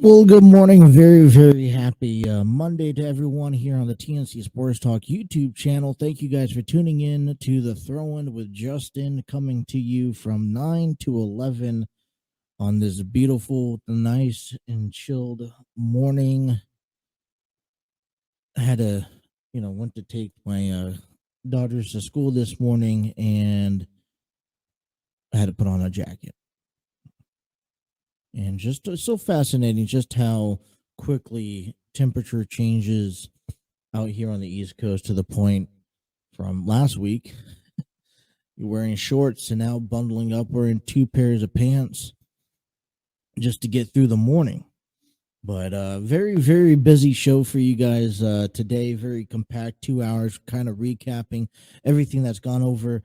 Well, good morning. Very, very happy Monday to everyone here on the TNC Sports Talk YouTube channel. Thank you guys for tuning in to the Throw-In with Justin, coming to you from 9 to 11 on this beautiful, nice, and chilled morning. I had to, went to take my daughters to school this morning, and I had to put on a jacket. And just so fascinating just how quickly temperature changes out here on the East Coast, to the point from last week you're wearing shorts and now bundling up wearing 2 pairs of pants just to get through the morning. But very, very busy show for you guys today. Very compact 2 hours, kind of recapping everything that's gone over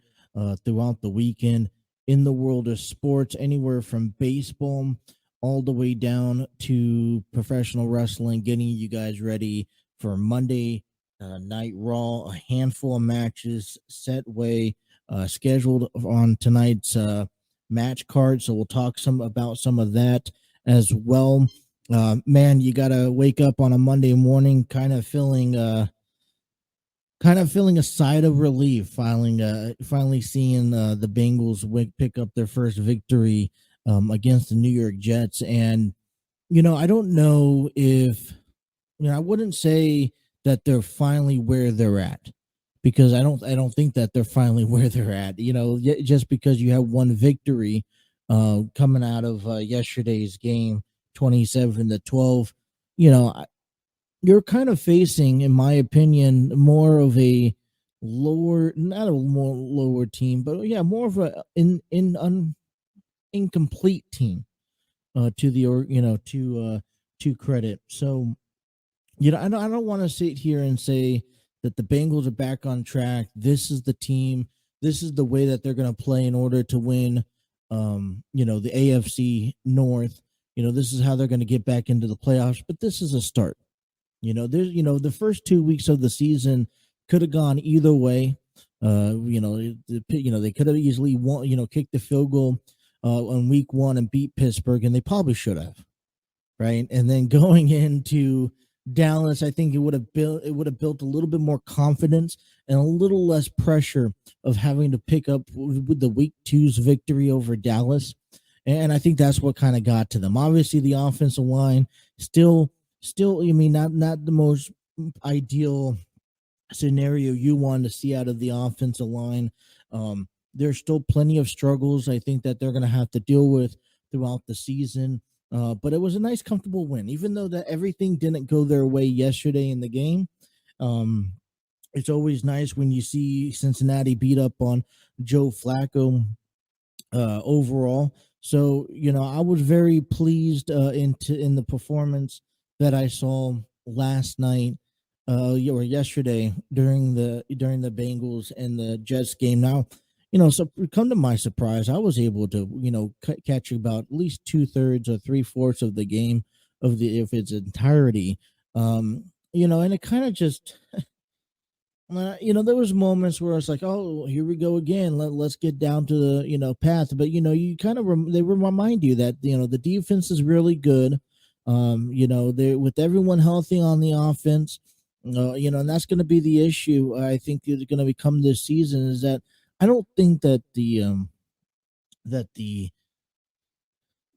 throughout the weekend in the world of sports, anywhere from baseball all the way down to professional wrestling, getting you guys ready for Monday Night Raw. A handful of matches set way scheduled on tonight's match card, so we'll talk about some of that as well. Man, you gotta wake up on a Monday morning kind of feeling a sigh of relief, finally seeing the Bengals pick up their first victory against the New York Jets. And I don't know if I wouldn't say that they're finally where they're at, because I don't think that they're finally where they're at. Just because you have one victory coming out of yesterday's game, 27-12, you're kind of facing, in my opinion, more of a not a more lower team, but more of a incomplete team to credit. So I don't want to sit here and say that the Bengals are back on track. This is the team. This is the way that they're going to play in order to win the AFC North. This is how they're going to get back into the playoffs, but this is a start. There's the first 2 weeks of the season could have gone either way. They could have easily won, kicked the field goal on week 1 and beat Pittsburgh, and they probably should have, right? And then going into Dallas, I think it would have built a little bit more confidence and a little less pressure of having to pick up with the week 2's victory over Dallas. And I think that's what kind of got to them. Obviously, the offensive line still, not the most ideal scenario you want to see out of the offensive line. There's still plenty of struggles I think that they're going to have to deal with throughout the season. But it was a nice, comfortable win, even though that everything didn't go their way yesterday in the game. It's always nice when you see Cincinnati beat up on Joe Flacco overall. So, I was very pleased in the performance that I saw last night or yesterday during the Bengals and the Jets game. Now, so come to my surprise, I was able to, catch about at least 2/3 or 3/4 of the game of its entirety. And it kind of just, there was moments where it's like, oh, here we go again. Let's get down to the, path. But, you kind of, they remind you that, the defense is really good. They're with everyone healthy on the offense, and that's going to be the issue. I think it's going to become this season is that I don't think that the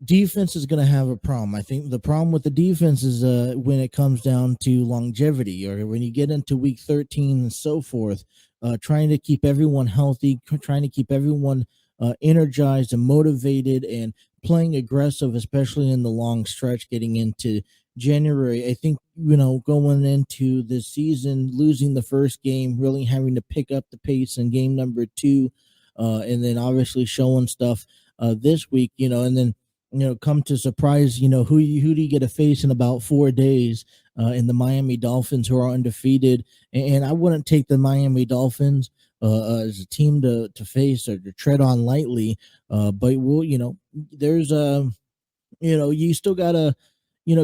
defense is going to have a problem. I think the problem with the defense is when it comes down to longevity, or when you get into week 13 and so forth, trying to keep everyone healthy, trying to keep everyone energized and motivated and playing aggressive, especially in the long stretch, getting into January. I think, going into the season, losing the first game, really having to pick up the pace in game number two, and then obviously showing stuff this week, and then come to surprise, who do you get to face in about 4 days in the Miami Dolphins, who are undefeated, and I wouldn't take the Miami Dolphins as a team to face or to tread on lightly, but we'll, there's you still gotta,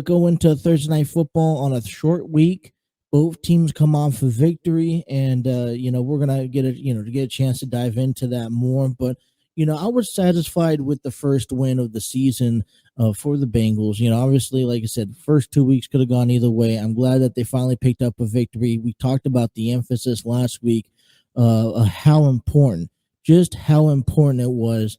go into Thursday night football on a short week. Both teams come off a victory, and we're gonna get to get a chance to dive into that more. But I was satisfied with the first win of the season for the Bengals. Obviously, like I said, first 2 weeks could have gone either way. I'm glad that they finally picked up a victory. We talked about the emphasis last week, how important, just how important it was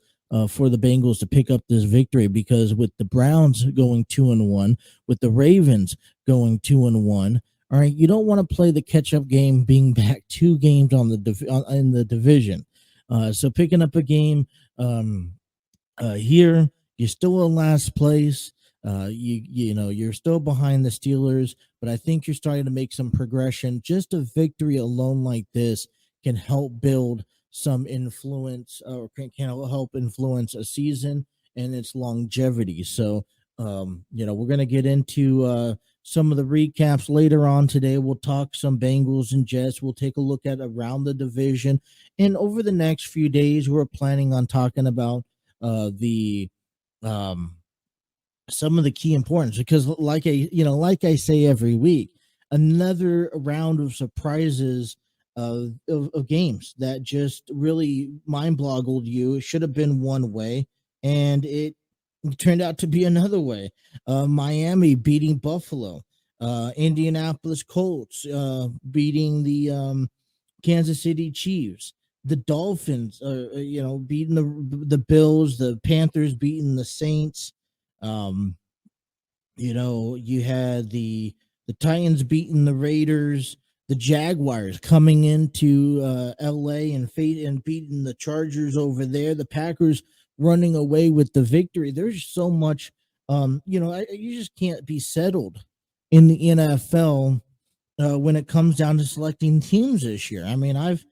for the Bengals to pick up this victory, because with the Browns going 2-1, with the Ravens going 2-1, all right, you don't want to play the catch-up game, being back 2 games on in the division. So picking up a game here, you're still in last place. You're still behind the Steelers, but I think you're starting to make some progression. Just a victory alone like this can help build some influence, or can help influence a season and its longevity. So, we're gonna get into some of the recaps later on today. We'll talk some Bengals and Jets. We'll take a look at around the division, and over the next few days, we're planning on talking about the some of the key importance, because like I say every week, another round of surprises of games that just really mind boggled you. It should have been one way, and it turned out to be another way. Miami beating Buffalo, Indianapolis Colts beating the Kansas City Chiefs, the Dolphins, beating the Bills, the Panthers beating the Saints. Um, you had the Titans beating the Raiders, the Jaguars coming into LA and beating the Chargers over there, the Packers running away with the victory. There's so much, you just can't be settled in the NFL when it comes down to selecting teams this year. I mean, I've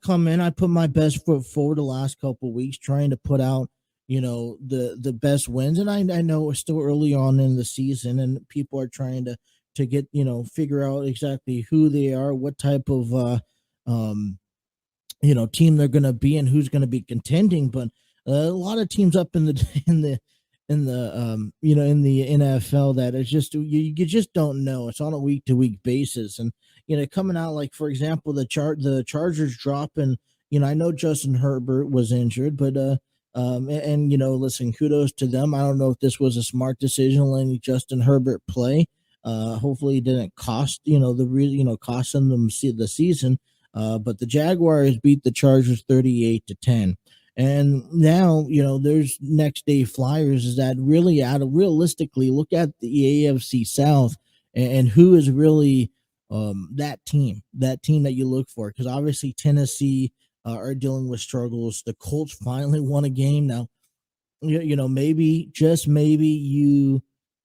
come in, I put my best foot forward the last couple of weeks, trying to put out the best wins, and I know it's still early on in the season, and people are trying to get figure out exactly who they are, what type of um team they're going to be, and who's going to be contending. But a lot of teams up in the in the NFL that is just you just don't know. It's on a week to week basis, and coming out, like, for example, the Chargers dropping. I know Justin Herbert was injured, but listen, kudos to them. I don't know if this was a smart decision letting Justin Herbert play. Hopefully it didn't cost costing them the season. But the Jaguars beat the Chargers 38-10. And now, there's next day flyers is that really realistically look at the AFC South and who is really that team that you look for. Because obviously Tennessee are dealing with struggles. The Colts finally won a game. Now, maybe, just maybe,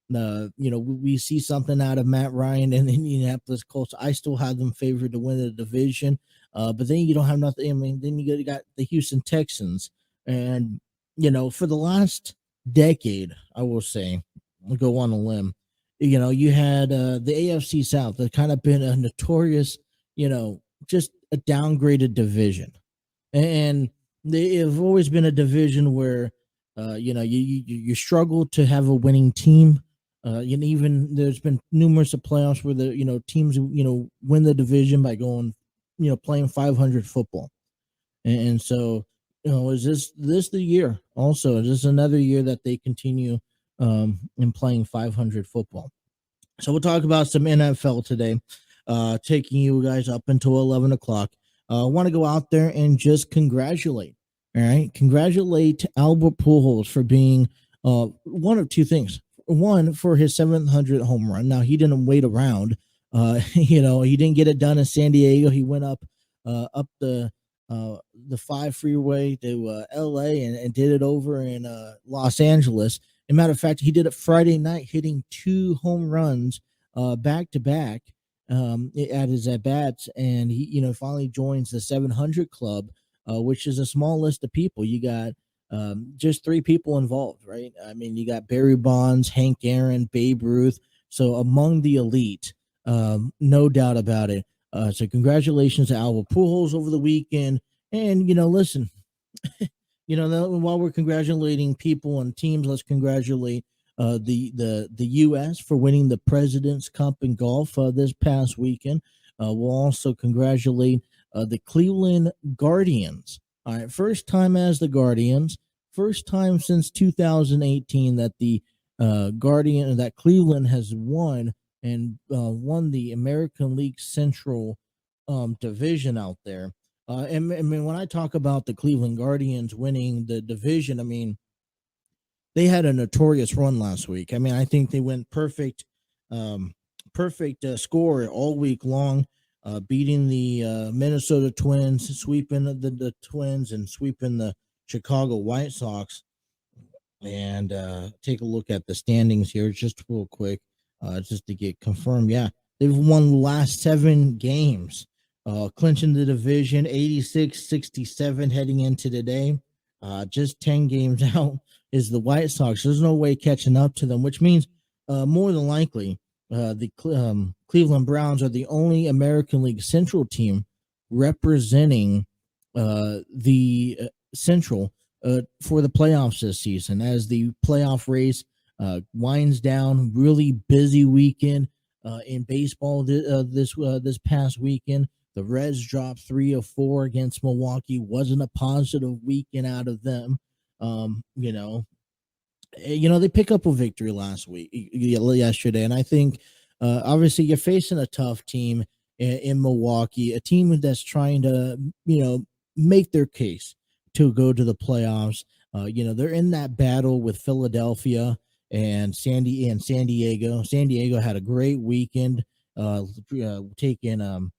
we see something out of Matt Ryan and the Indianapolis Colts. I still have them favored to win the division. But then you don't have nothing. I mean, then you got the Houston Texans. And, for the last decade, I will say, I'll go on a limb, you had the AFC South that kind of been a notorious, just a downgraded division. And they have always been a division where, you struggle to have a winning team. Even there's been numerous of playoffs where the teams win the division by going playing 500 football, and so is this the year? Also, is this another year that they continue in playing 500 football? So we'll talk about some NFL today, taking you guys up until 11 o'clock. I want to go out there and just congratulate. All right, congratulate Albert Pujols for being one of two things. One, for his 700th home run. Now, he didn't wait around. He didn't get it done in San Diego. He went up the 5 freeway to LA and did it over in Los Angeles. As a matter of fact, he did it Friday night, hitting 2 home runs back to back at his at bats, and he finally joins the 700 club, which is a small list of people. You got just 3 people involved, right? I mean, you got Barry Bonds, Hank Aaron, Babe Ruth. So among the elite, no doubt about it. So congratulations to Albert Pujols over the weekend. And listen, while we're congratulating people and teams, let's congratulate the U.S. for winning the President's Cup in golf this past weekend. We'll also congratulate the Cleveland Guardians. All right, first time as the Guardians, first time since 2018 that the that Cleveland has won and won the American League Central division out there. And I mean, when I talk about the Cleveland Guardians winning the division, I mean, they had a notorious run last week. I mean, I think they went perfect, score all week long, beating the Minnesota Twins, sweeping the Twins, and sweeping the Chicago White Sox. And take a look at the standings here just real quick, just to get confirmed. Yeah, they've won the last 7 games, clinching the division 86-67 heading into today. Just 10 games out is the White Sox. There's no way catching up to them, which means more than likely the Cleveland Browns are the only American League Central team representing the Central for the playoffs this season, as the playoff race winds down. Really busy weekend in baseball this past weekend. The Reds dropped 3 of 4 against Milwaukee. Wasn't a positive weekend out of them. They pick up a victory yesterday, and I think obviously you're facing a tough team in Milwaukee, a team that's trying to make their case to go to the playoffs. They're in that battle with Philadelphia and San Diego. San Diego had a great weekend, taking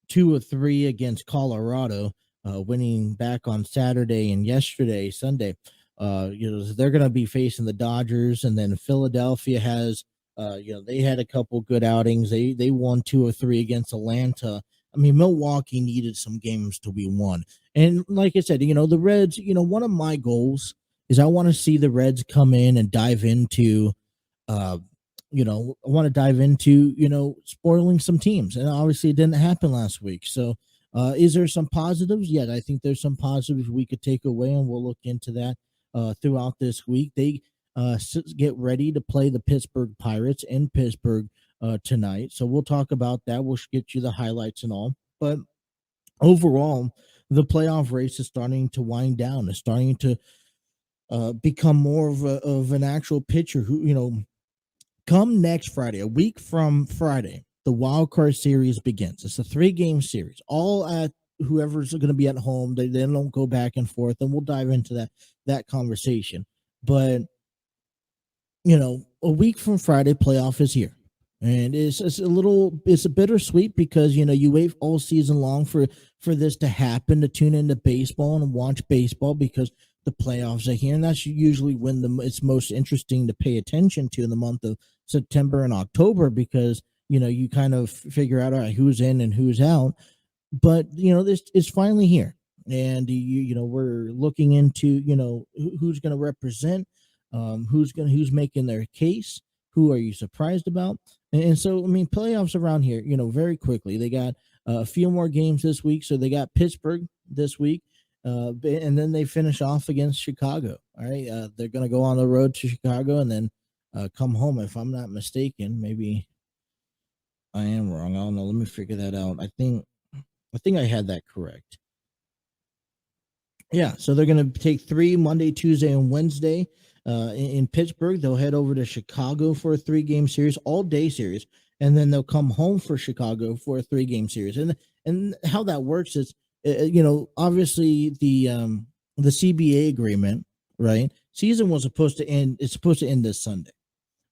2 of 3 against Colorado, winning back on Saturday and yesterday, Sunday. They're going to be facing the Dodgers, and then Philadelphia has, they had a couple good outings. They won 2 of 3 against Atlanta. I mean, Milwaukee needed some games to be won. And like I said, the Reds, one of my goals is I want to see the Reds come in and dive into, I want to dive into, spoiling some teams. And obviously it didn't happen last week. So is there some positives? Yeah, I think there's some positives we could take away, and we'll look into that throughout this week. They get ready to play the Pittsburgh Pirates in Pittsburgh tonight. So we'll talk about that. We'll get you the highlights and all. But overall, the playoff race is starting to wind down. It's starting to become more of an actual pitcher who, come next Friday, a week from Friday, the wild card series begins. It's a 3-game series, all at whoever's going to be at home. They don't go back and forth, and we'll dive into that conversation. But a week from Friday, playoff is here. And it's a bittersweet because, you wait all season long for this to happen, to tune into baseball and watch baseball, because the playoffs are here. And that's usually when it's most interesting to pay attention to, in the month of September and October, because, you kind of figure out, all right, who's in and who's out. But, this is finally here. And, we're looking into, who's going to represent, who's making their case. Who are you surprised about? And so, I mean, playoffs around here, very quickly. They got a few more games this week. So they got Pittsburgh this week, and then they finish off against Chicago. All right. They're going to go on the road to Chicago and then come home, if I'm not mistaken. Maybe I am wrong. I don't know. Let me figure that out. I think I had that correct. Yeah. So they're going to take 3 Monday, Tuesday, and Wednesday. In Pittsburgh, they'll head over to Chicago for a 3-game series, all-day series, and then they'll come home for Chicago for a 3-game series. And how that works is, obviously the CBA agreement, right? Season was supposed to end. It's supposed to end this Sunday.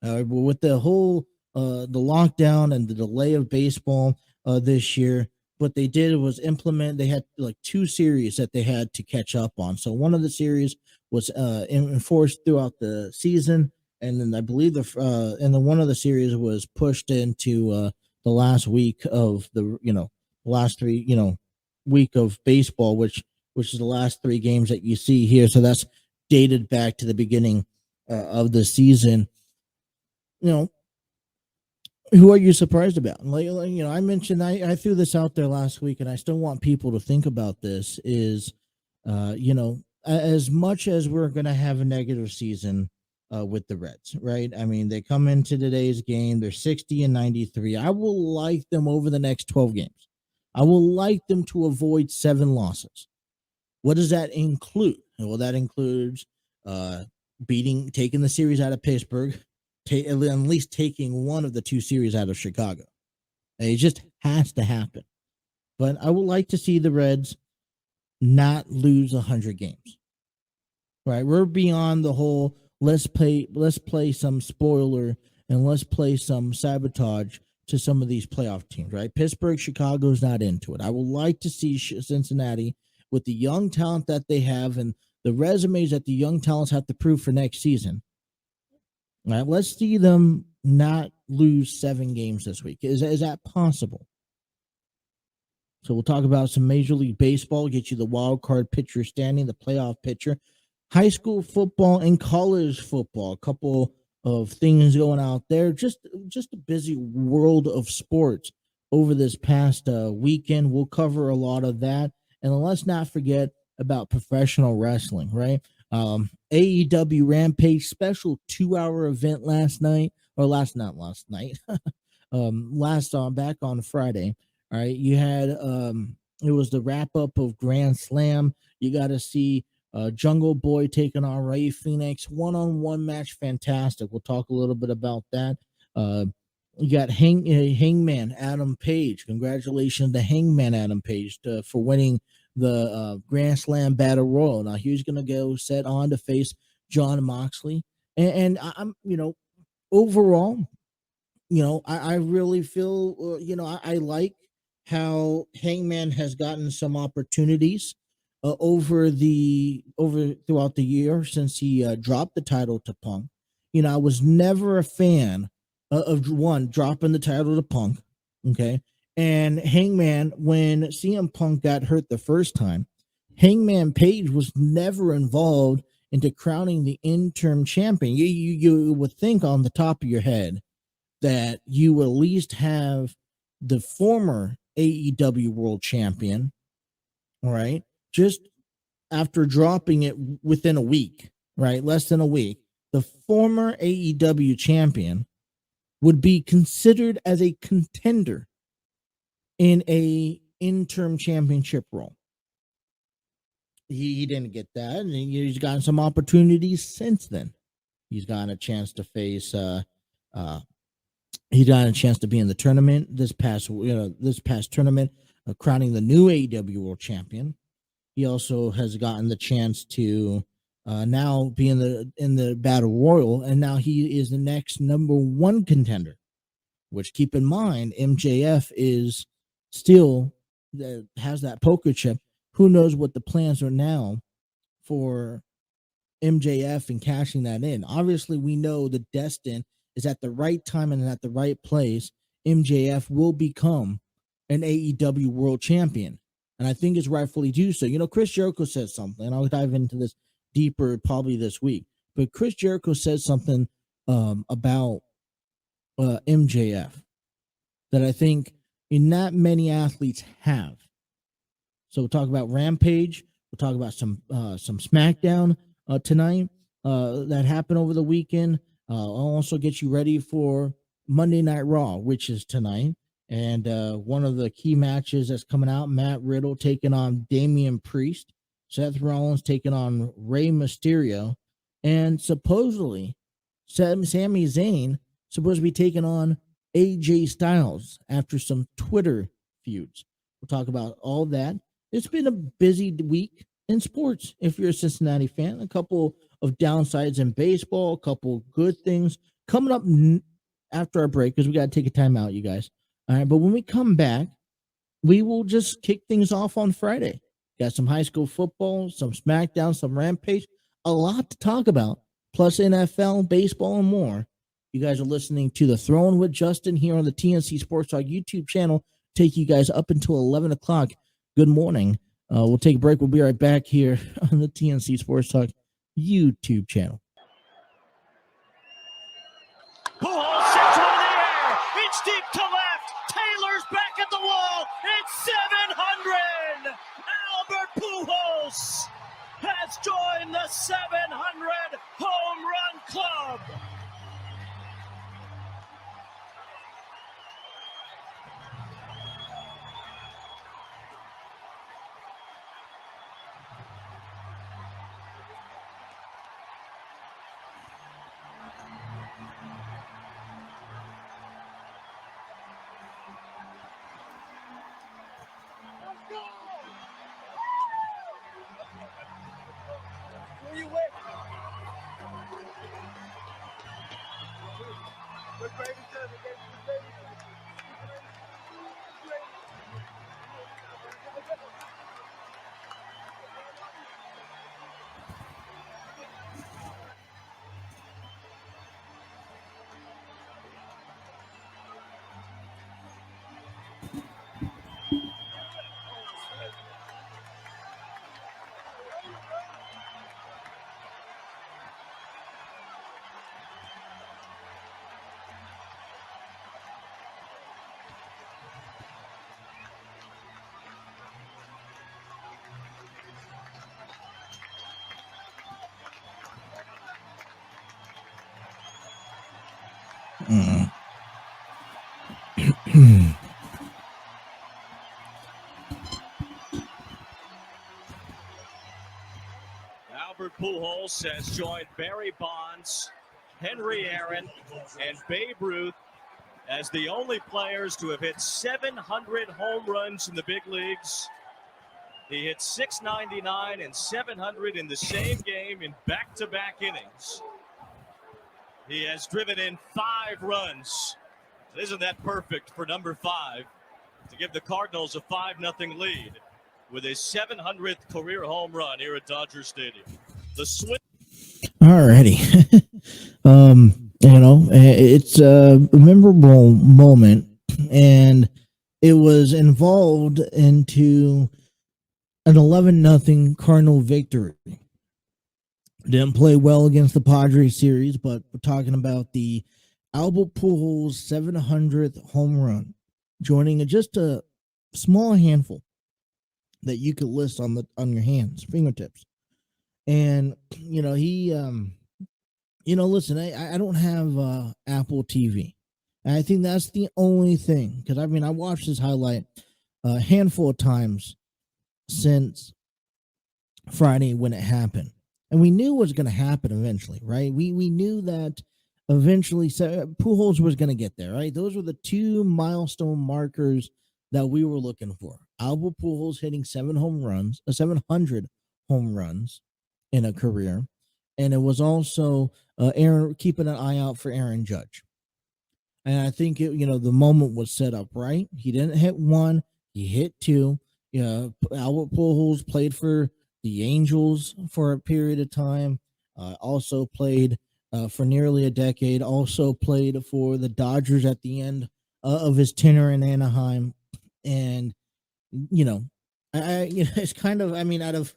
But with the whole the lockdown and the delay of baseball this year, what they did was implement. They had like 2 series that they had to catch up on. So one of the series was enforced throughout the season, and then I believe and then one of the series was pushed into the last week of the last three week of baseball, which is the last three games that you see here. So that's dated back to the beginning of the season. You know, who are you surprised about? I mentioned, I threw this out there last week, and I still want people to think about this. Is as much as we're going to have a negative season with the Reds, right? I mean, they come into today's game, they're 60-93. I will like them over the next 12 games. I will like them to avoid 7 losses. What does that include? Well, that includes taking the series out of Pittsburgh, at least taking one of the 2 series out of Chicago. It just has to happen. But I would like to see the Reds not lose 100 games. Right? We're beyond the whole let's play some spoiler and let's play some sabotage to some of these playoff teams, right? Pittsburgh, Chicago's not into it. I would like to see Cincinnati, with the young talent that they have and the resumes that the young talents have to prove for next season. Right? Let's see them not lose 7 games this week. Is that possible? So we'll talk about some Major League Baseball, get you the wild card pitcher standing, the playoff pitcher, high school football and college football. A couple of things going out there. Just a busy world of sports over this past weekend. We'll cover a lot of that. And let's not forget about professional wrestling, right? AEW Rampage special 2-hour event last night. Back on Friday. All right, you had it was the wrap up of Grand Slam. You got to see Jungle Boy taking on Ray Phoenix, 1-on-1 match, fantastic. We'll talk a little bit about that. You got Hangman Adam Page. Congratulations to Hangman Adam Page for winning the Grand Slam Battle Royal. Now he's going to go set on to face John Moxley, and I'm overall, I really feel I like how Hangman has gotten some opportunities throughout the year since he dropped the title to Punk. I was never a fan of one dropping the title to Punk. Okay. And Hangman, when CM Punk got hurt the first time, Hangman Page was never involved into crowning the interim champion. You would think on the top of your head that you would at least have the former AEW World Champion, all right, just after dropping it within a week, right, less than a week, the former AEW champion would be considered as a contender in a interim championship role. He didn't get that, and he's gotten some opportunities since then. He's gotten a chance to face he got a chance to be in the tournament this past tournament, crowning the new AEW World Champion. He also has gotten the chance to now be in the Battle Royal, and now he is the next number 1 contender. Which, keep in mind, MJF is still has that poker chip. Who knows what the plans are now for MJF and cashing that in? Obviously, we know the destined is at the right time and at the right place. MJF will become an AEW World Champion, and I think it's rightfully due so. Chris Jericho said something, and I'll dive into this deeper probably this week. But Chris Jericho said something about MJF that I think not many athletes have. So we'll talk about Rampage. We'll talk about some SmackDown tonight that happened over the weekend. I'll also get you ready for Monday Night Raw, which is tonight. And one of the key matches that's coming out, Matt Riddle taking on Damian Priest, Seth Rollins taking on Rey Mysterio, and supposedly Sami Zayn supposed to be taking on AJ Styles after some Twitter feuds. We'll talk about all that. It's been a busy week in sports. If you're a Cincinnati fan, a couple of downsides in baseball, a couple good things coming up after our break, because we got to take a time out, you guys. All right, but when we come back, we will just kick things off on Friday. Got some high school football, some SmackDown, some Rampage, a lot to talk about. plus NFL, baseball, and more. You guys are listening to The Throne with Justin here on the TNC Sports Talk YouTube channel. Take you guys up until 11 o'clock. Good morning. We'll take a break. We'll be right back here on the TNC Sports Talk YouTube channel. Pujols sends one in the air. It's deep to left. Taylor's back at the wall. It's 700. Albert Pujols has joined the 700 home run club. Albert Pujols has joined Barry Bonds, Henry Aaron, and Babe Ruth as the only players to have hit 700 home runs in the big leagues. He hit 699 and 700 in the same game in back-to-back innings. He has driven in 5 runs. Isn't that perfect for number 5 to give the Cardinals a 5-0 lead with his 700th career home run here at Dodger Stadium? The swing. Alrighty. It's a memorable moment, and it was involved into an 11-0 Cardinal victory. Didn't play well against the Padres series, but we're talking about the Albert Pujols 700th home run, joining just a small handful that you could list on your fingertips. And listen, I don't have Apple TV. And I think that's the only thing, because I watched this highlight a handful of times since Friday when it happened. And we knew it was going to happen eventually, right? We knew that eventually Pujols was going to get there, right? Those were the 2 milestone markers that we were looking for. Albert Pujols hitting 700 home runs in a career. And it was also Aaron keeping an eye out for Aaron Judge. And I think the moment was set up right. He didn't hit 1, he hit 2. Albert Pujols played for the Angels for a period of time, also played for nearly a decade, also played for the Dodgers at the end of his tenure in Anaheim. And, it's kind of, out of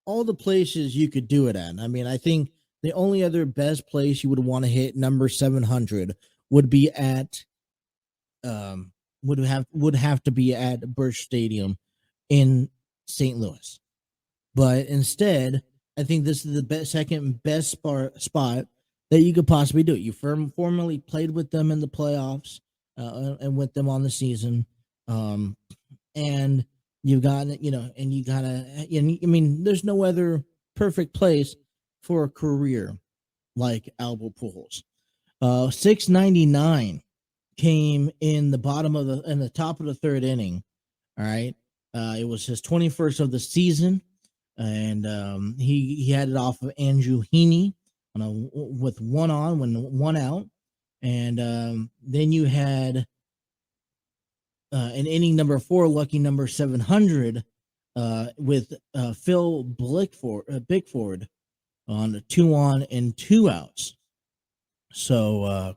all the places you could do it at, I think the only other best place you would want to hit number 700 would be at, would have to be at Busch Stadium in St. Louis. But instead, I think this is the second best spot that you could possibly do it. You formerly played with them in the playoffs and with them on the season. And you've got, and you gotta, there's no other perfect place for a career like Albert Pujols. 699 came in the top of the 3rd inning. All right. It was his 21st of the season. And he had it off of Andrew Heaney with 1 on when 1 out. And then you had in inning number 4, lucky number 700, with Phil Bickford on 2 on and 2 outs. So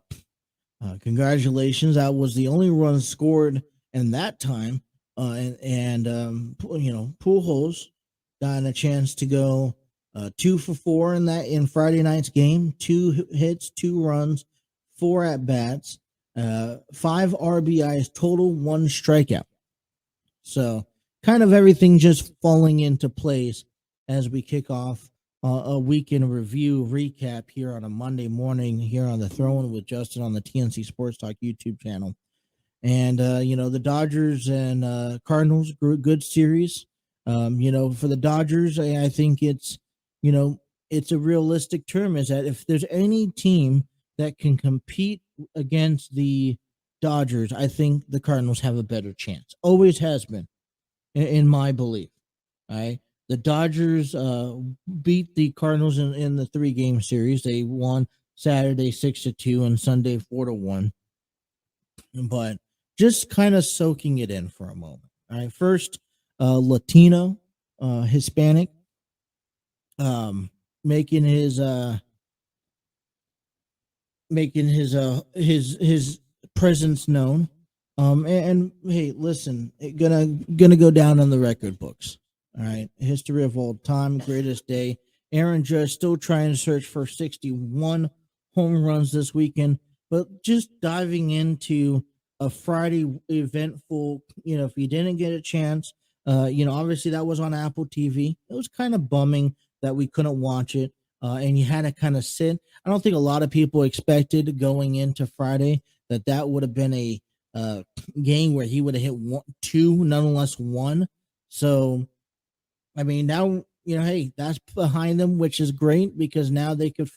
congratulations. That was the only run scored in that time. Pujols got a chance to go 2 for 4 in Friday night's game. 2 hits, 2 runs, 4 at bats, 5 RBIs total, 1 strikeout. So kind of everything just falling into place as we kick off a weekend review recap here on a Monday morning here on the Throwing with Justin on the TNC Sports Talk YouTube channel. And the Dodgers and Cardinals, good series. For the Dodgers, I think it's a realistic term, is that if there's any team that can compete against the Dodgers, I think the Cardinals have a better chance. Always has been, in my belief. All right. The Dodgers beat the Cardinals in the 3-game series. They won Saturday 6-2 and Sunday 4-1. But just kind of soaking it in for a moment. All right. First, Latino, Hispanic, making his presence known. And hey, listen, gonna go down on the record books. All right, history of all time, greatest day. Aaron Judge still trying to search for 61 home runs this weekend, but just diving into a Friday eventful. If you didn't get a chance, obviously that was on Apple TV. It was kind of bumming that we couldn't watch it, and you had to kind of sit. I don't think a lot of people expected going into Friday that would have been a game where he would have hit 2, nonetheless 1. So, I mean, now, hey, that's behind them, which is great because now they could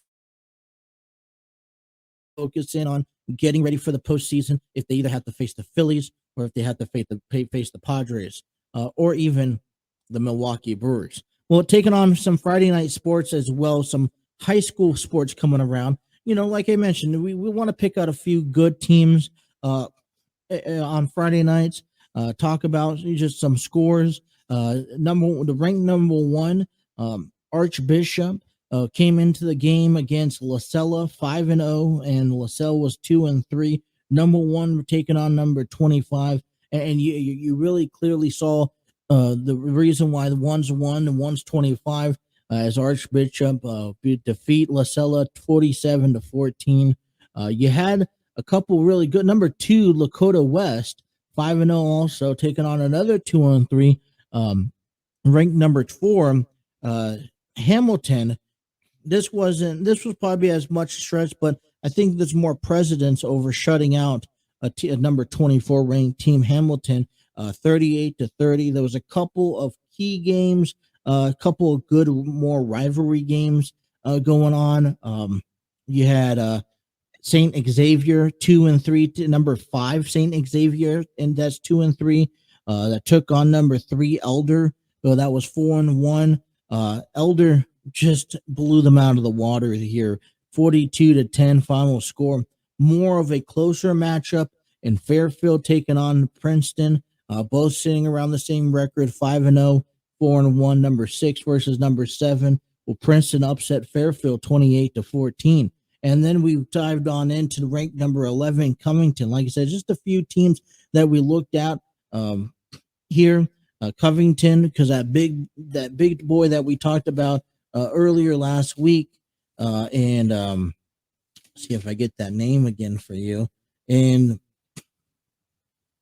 focus in on getting ready for the postseason if they either have to face the Phillies or if they have to face the Padres or even the Milwaukee Brewers. Well, taking on some Friday night sports as well, some high school sports coming around. Like I mentioned, we want to pick out a few good teams on Friday nights, talk about just some scores. The ranked number 1, Archbishop, came into the game against LaSalle 5-0, and LaSalle was 2-3. Number 1 taking on number 25, and you really clearly saw the reason why the one's 1 and one's 25 as Archbishop defeat LaSalle 47-14. You had a couple really good. Number 2, Lakota West 5-0, also taking on another 2-3. Ranked number 4, Hamilton. This was probably as much stretch, but I think there's more precedence over shutting out a number 24 ranked team, Hamilton, 38-30. There was a couple of key games, a couple of good, more rivalry games going on. You had Saint Xavier 2-3 to number 5 Saint Xavier, and that's 2-3. That took on number 3 Elder. So that was 4-1. Elder just blew them out of the water here. 42-10 final score. More of a closer matchup in Fairfield taking on Princeton. Both sitting around the same record, 5-0, 4-1. Number 6 versus number 7. Well, Princeton upset Fairfield 28-14. And then we dived on into the ranked number 11, Covington. Like I said, just a few teams that we looked at here. Covington, because that big boy that we talked about earlier last week, and see if I get that name again for you. And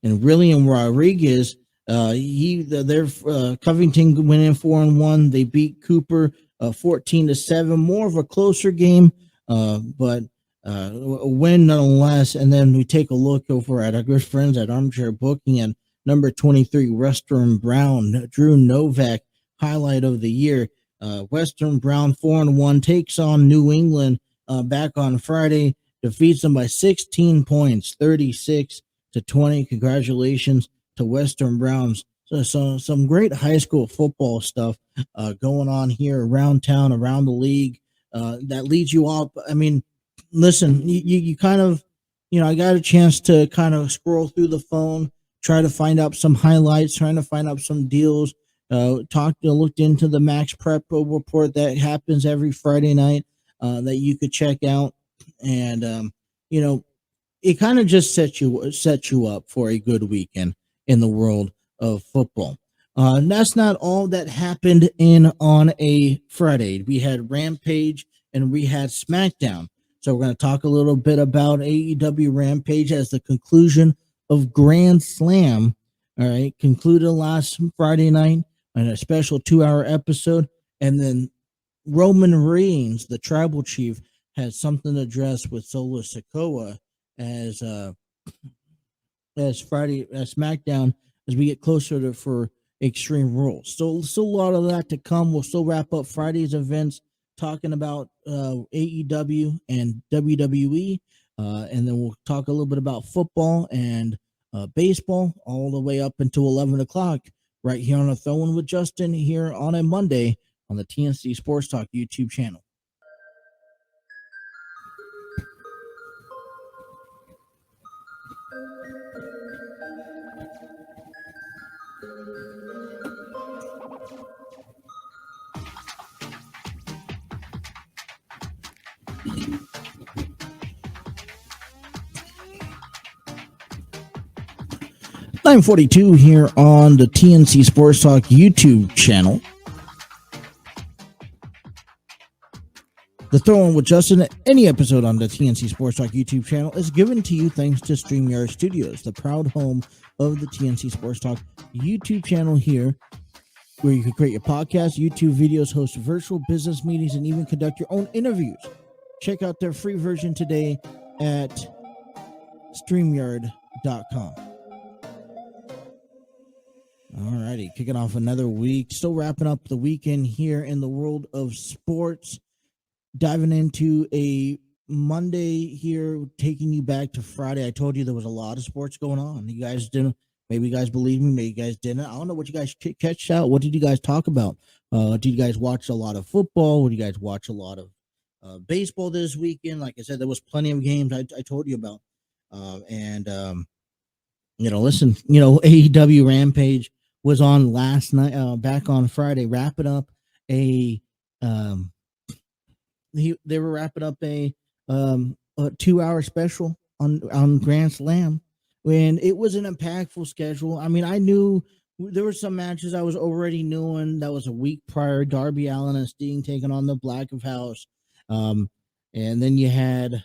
William Rodriguez, Covington went in 4-1. They beat Cooper 14-7. More of a closer game, but a win nonetheless. And then we take a look over at our good friends at Armchair Booking and number 23, Western Brown, Drew Novak, highlight of the year. Western Brown 4-1 takes on New England back on Friday, defeats them by 16 points, 36-20. Congratulations to Western Browns. So some great high school football stuff going on here around town, around the league that leads you up. I mean, listen, you kind of, I got a chance to kind of scroll through the phone, try to find out some highlights, trying to find out some deals, looked into the Max Prep report that happens every Friday night that you could check out, and it kind of just sets you up for a good weekend in the world of football. And that's not all that happened on a Friday. We had Rampage and we had SmackDown. So we're going to talk a little bit about AEW Rampage as the conclusion of Grand Slam. All right, concluded last Friday night on a special 2-hour episode, and then Roman Reigns, the Tribal Chief, has something to address with Solo Sikoa as SmackDown as we get closer to for Extreme Rules. So still a lot of that to come. We'll still wrap up Friday's events talking about AEW and WWE, and then we'll talk a little bit about football and baseball all the way up until 11 o'clock right here on a Throwing with Justin here on a Monday on the TNC Sports Talk YouTube channel. .42 here on the TNC Sports Talk YouTube channel. The Throwing with Justin, any episode on the TNC Sports Talk YouTube channel, is given to you thanks to StreamYard Studios, the proud home of the TNC Sports Talk YouTube channel here, where you can create your podcast, YouTube videos, host virtual business meetings, and even conduct your own interviews. Check out their free version today at StreamYard.com. Alrighty, kicking off another week. Still wrapping up the weekend here in the world of sports. Diving into a Monday here, taking you back to Friday. I told you there was a lot of sports going on. You guys didn't. Maybe you guys believe me. Maybe you guys didn't. I don't know what you guys catch out. What did you guys talk about? Did you guys watch a lot of football? Did you guys watch a lot of baseball this weekend? Like I said, there was plenty of games I told you about. Listen, AEW Rampage was on last night, back on Friday, wrapping up they were wrapping up a 2-hour special on Grand Slam, when it was an impactful schedule. I mean, I knew there were some matches I was already knowing. That was a week prior. Darby Allin and Sting taking on the Black of House. And then you had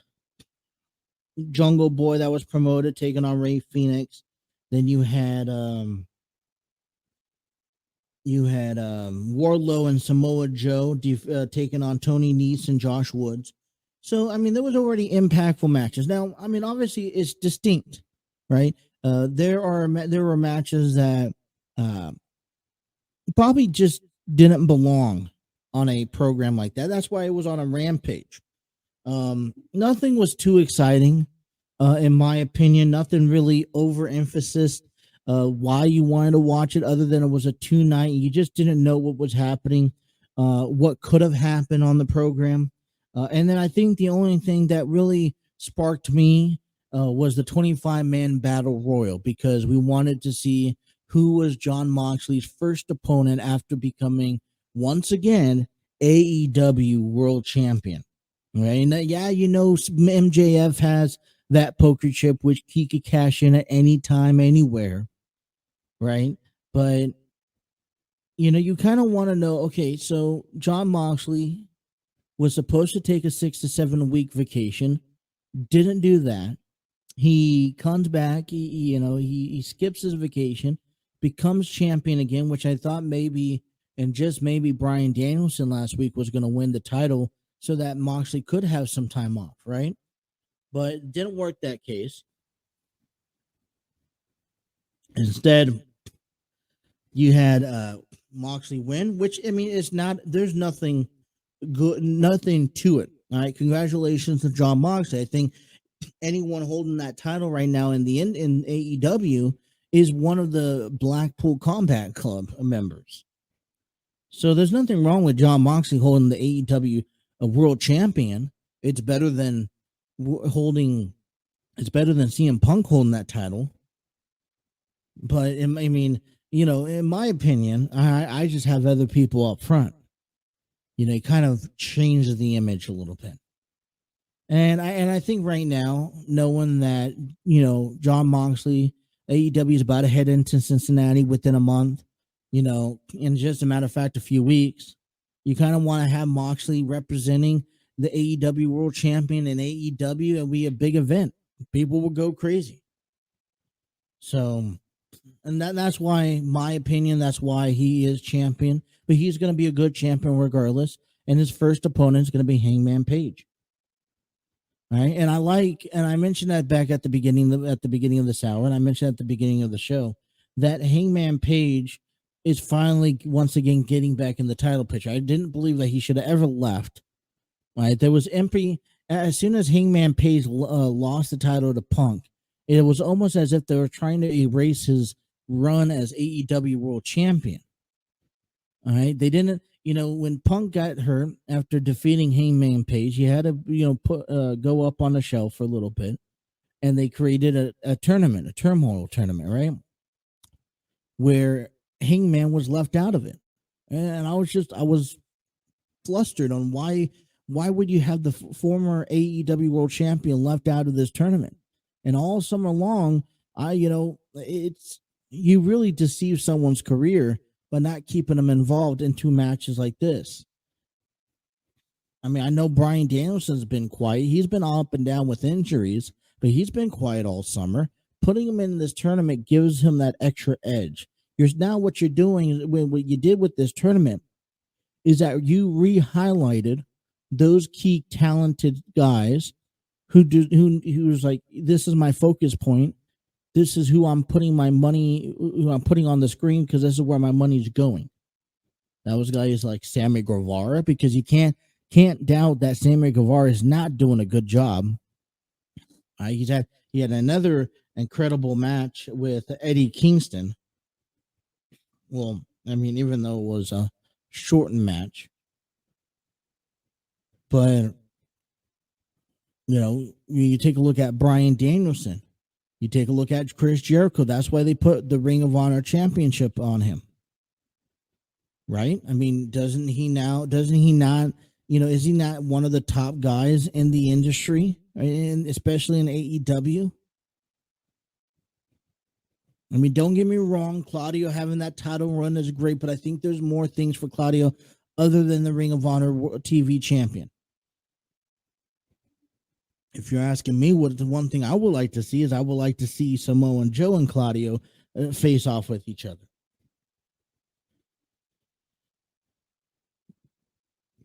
Jungle Boy that was promoted, taking on Rey Fenix. Then you had Wardlow and Samoa Joe taking on Tony Nese and Josh Woods. So, I mean, there was already impactful matches. Now, I mean, obviously it's distinct, right? There were matches that probably just didn't belong on a program like that. That's why it was on a Rampage. Nothing was too exciting, in my opinion. Nothing really overemphasized why you wanted to watch it, other than it was a 2-night. You just didn't know what was happening, what could have happened on the program. And then I think the only thing that really sparked me was the 25-man battle royal, because we wanted to see who was Jon Moxley's first opponent after becoming, once again, AEW World Champion. Right? And yeah, MJF has that poker chip, which he could cash in at any time, anywhere. Right? But, you kind of want to know, okay, so Jon Moxley was supposed to take a 6 to 7 week vacation, didn't do that. He comes back, he skips his vacation, becomes champion again, which I thought maybe, and just maybe, Bryan Danielson last week was going to win the title so that Moxley could have some time off, right? But it didn't work that case. Instead, you had Moxley win, which, I mean, there's nothing good, nothing to it. All right, congratulations to Jon Moxley. I think anyone holding that title right now in AEW is one of the Blackpool Combat Club members. So there's nothing wrong with Jon Moxley holding the AEW World Champion. It's better than CM Punk holding that title. But I mean, in my opinion, I just have other people up front. It kind of changes the image a little bit. And I think right now, knowing that, John Moxley, AEW is about to head into Cincinnati within a month, in just a matter of fact, a few weeks, you kind of want to have Moxley representing the AEW World Champion in AEW and be a big event. People will go crazy. So, and that's why, my opinion, that's why he is champion. But he's going to be a good champion regardless. And his first opponent is going to be Hangman Page. All right, and I mentioned that back at the beginning of this hour, and I mentioned at the beginning of the show that Hangman Page is finally once again getting back in the title picture. I didn't believe that he should have ever left. Right, there was empty as soon as Hangman Page lost the title to Punk. It was almost as if they were trying to erase his run as AEW World Champion. All right, they didn't. When Punk got hurt after defeating Hangman Page, he had to, go up on the shelf for a little bit, and they created a tournament, a turmoil tournament, right? Where Hangman was left out of it. And I was flustered on why would you have the former AEW World Champion left out of this tournament? And all summer long, it's, you really deceive someone's career by not keeping them involved in two matches like this. I mean, I know Bryan Danielson's been quiet. He's been up and down with injuries, but he's been quiet all summer. Putting him in this tournament gives him that extra edge. Now what you're doing, what you did with this tournament, is that you re-highlighted those key talented guys who's like, this is my focus point. This is who I'm putting my money, who I'm putting on the screen, because this is where my money's going. That was guys like Sammy Guevara, because you can't doubt that Sammy Guevara is not doing a good job. He had another incredible match with Eddie Kingston. Well, I mean, even though it was a shortened match, but you take a look at Bryan Danielson. You take a look at Chris Jericho. That's why they put the Ring of Honor championship on him. Right? I mean, doesn't he not, is he not one of the top guys in the industry, and especially in AEW? I mean, don't get me wrong, Claudio having that title run is great, but I think there's more things for Claudio other than the Ring of Honor TV champion. If you're asking me, what the one thing I would like to see is, I would like to see Samoa Joe and Claudio face off with each other.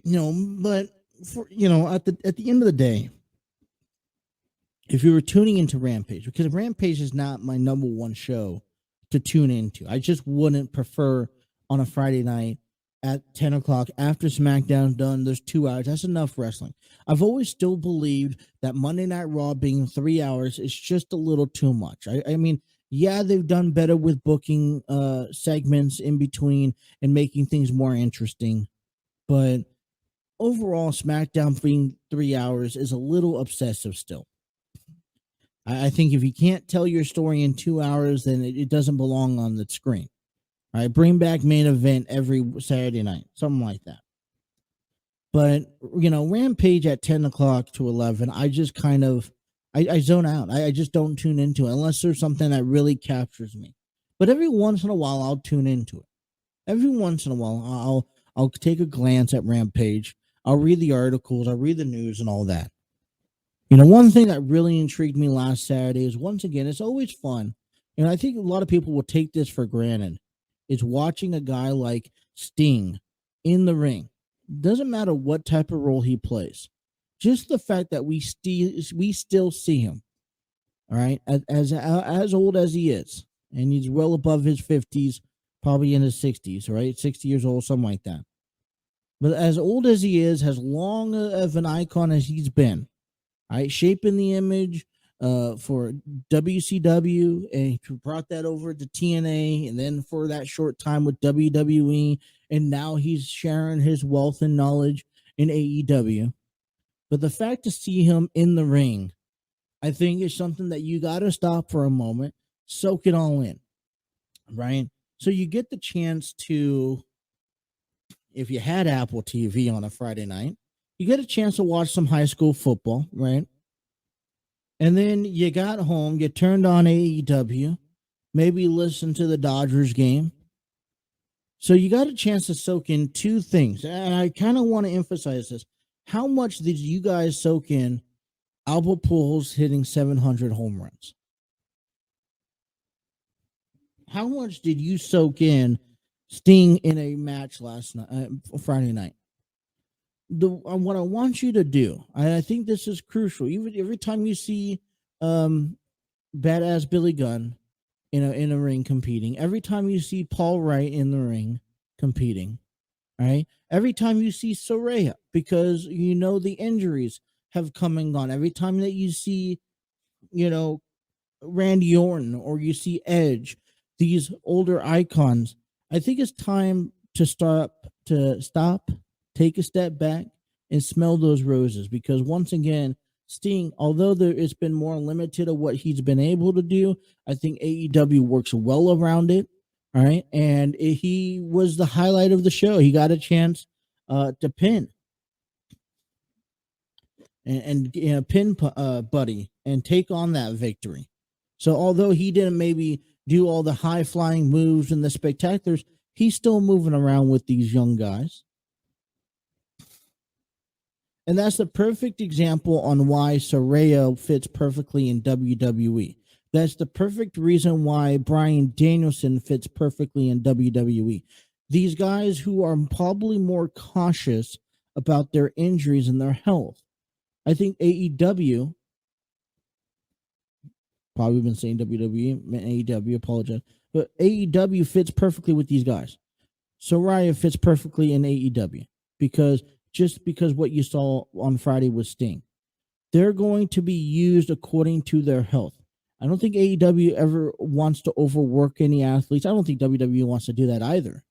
But for at the end of the day, if you were tuning into Rampage, because Rampage is not my number one show to tune into, I just wouldn't prefer on a Friday night at 10 o'clock after SmackDown done. There's 2 hours. That's enough wrestling. I've always still believed that Monday Night Raw being 3 hours is just a little too much. I mean, yeah, they've done better with booking segments in between and making things more interesting. But overall, SmackDown being 3 hours is a little obsessive still. I think if you can't tell your story in 2 hours, then it doesn't belong on the screen. All right, bring back main event every Saturday night, something like that. But, Rampage at 10 o'clock to 11, I just kind of, I zone out. I just don't tune into it unless there's something that really captures me. But every once in a while, I'll tune into it. Every once in a while, I'll take a glance at Rampage. I'll read the articles. I'll read the news and all that. One thing that really intrigued me last Saturday is, once again, it's always fun. And I think a lot of people will take this for granted, is watching a guy like Sting in the ring. Doesn't matter what type of role he plays. Just the fact that we still see him, all right, as old as he is, and he's well above his 50s, probably in his 60s, right? 60 years old, something like that. But as old as he is, as long of an icon as he's been, all right, shaping the image for WCW, and brought that over to TNA, and then for that short time with WWE, and now he's sharing his wealth and knowledge in AEW. But the fact to see him in the ring, I think, is something that you got to stop for a moment, soak it all in, right? So you get the chance to, if you had Apple TV on a Friday night, you get a chance to watch some high school football, right? And then you got home, you turned on AEW, maybe listen to the Dodgers game. So you got a chance to soak in two things. And I kind of want to emphasize this. How much did you guys soak in Albert Pujols hitting 700 home runs? How much did you soak in Sting in a match last night, Friday night? What I want you to do, I think this is crucial. Even every time you see badass Billy Gunn in a ring competing, every time you see Paul Wright in the ring competing, right? Every time you see Saraya, because you know the injuries have come and gone. Every time that you see, Randy Orton or you see Edge, these older icons, I think it's time to stop, take a step back, and smell those roses. Because once again, Sting, although it's been more limited of what he's been able to do, I think AEW works well around it. All right, and he was the highlight of the show. He got a chance to pin and pin Buddy and take on that victory. So although he didn't maybe do all the high flying moves and the spectaculars, he's still moving around with these young guys. And that's the perfect example on why Saraya fits perfectly in WWE. That's the perfect reason why Bryan Danielson fits perfectly in WWE. These guys who are probably more cautious about their injuries and their health. I think AEW, probably been saying WWE, AEW, apologize, but AEW fits perfectly with these guys. Saraya fits perfectly in AEW because what you saw on Friday with Sting. They're going to be used according to their health. I don't think AEW ever wants to overwork any athletes. I don't think WWE wants to do that either.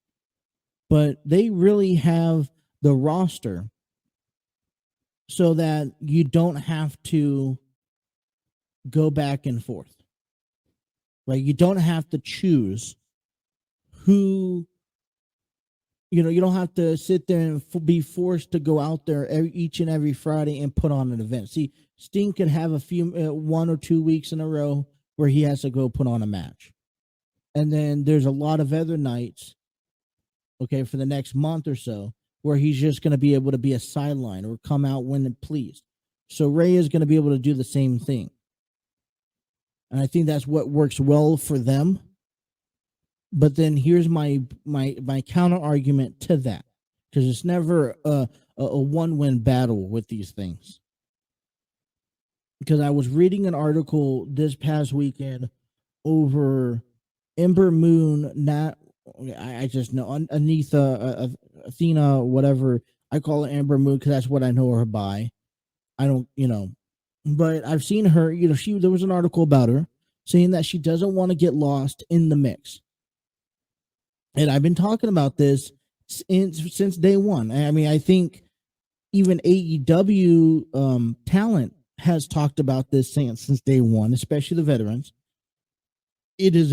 But they really have the roster so that you don't have to go back and forth. Right? You don't have to choose who, you don't have to sit there and be forced to go out there each and every Friday and put on an event. See, Sting could have a few 1 or 2 weeks in a row where he has to go put on a match. And then there's a lot of other nights, okay, for the next month or so, where he's just going to be able to be a sideline or come out when it pleased. So Ray is going to be able to do the same thing. And I think that's what works well for them. But then here's my counter argument to that, because it's never a one-win battle with these things. Because I was reading an article this past weekend over Ember Moon, I just know Anitha, Athena, whatever. I call it Ember Moon because that's what I know her by. I don't, but I've seen her, there was an article about her saying that she doesn't want to get lost in the mix. And I've been talking about this since day one. I mean, I think even AEW talent has talked about this since day one, especially the veterans. It is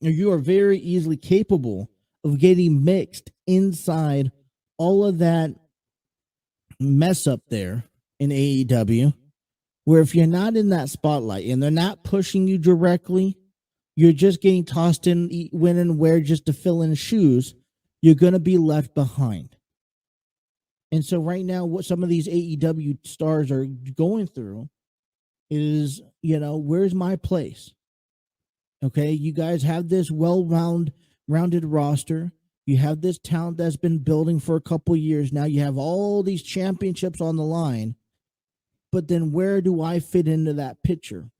you are very easily capable of getting mixed inside all of that mess up there in AEW, where if you're not in that spotlight and they're not pushing you directly, you're just getting tossed in when and where just to fill in shoes, you're going to be left behind. And so right now, what some of these AEW stars are going through is, where's my place? Okay, you guys have this rounded roster. You have this talent that's been building for a couple years now. You have all these championships on the line. But then where do I fit into that picture?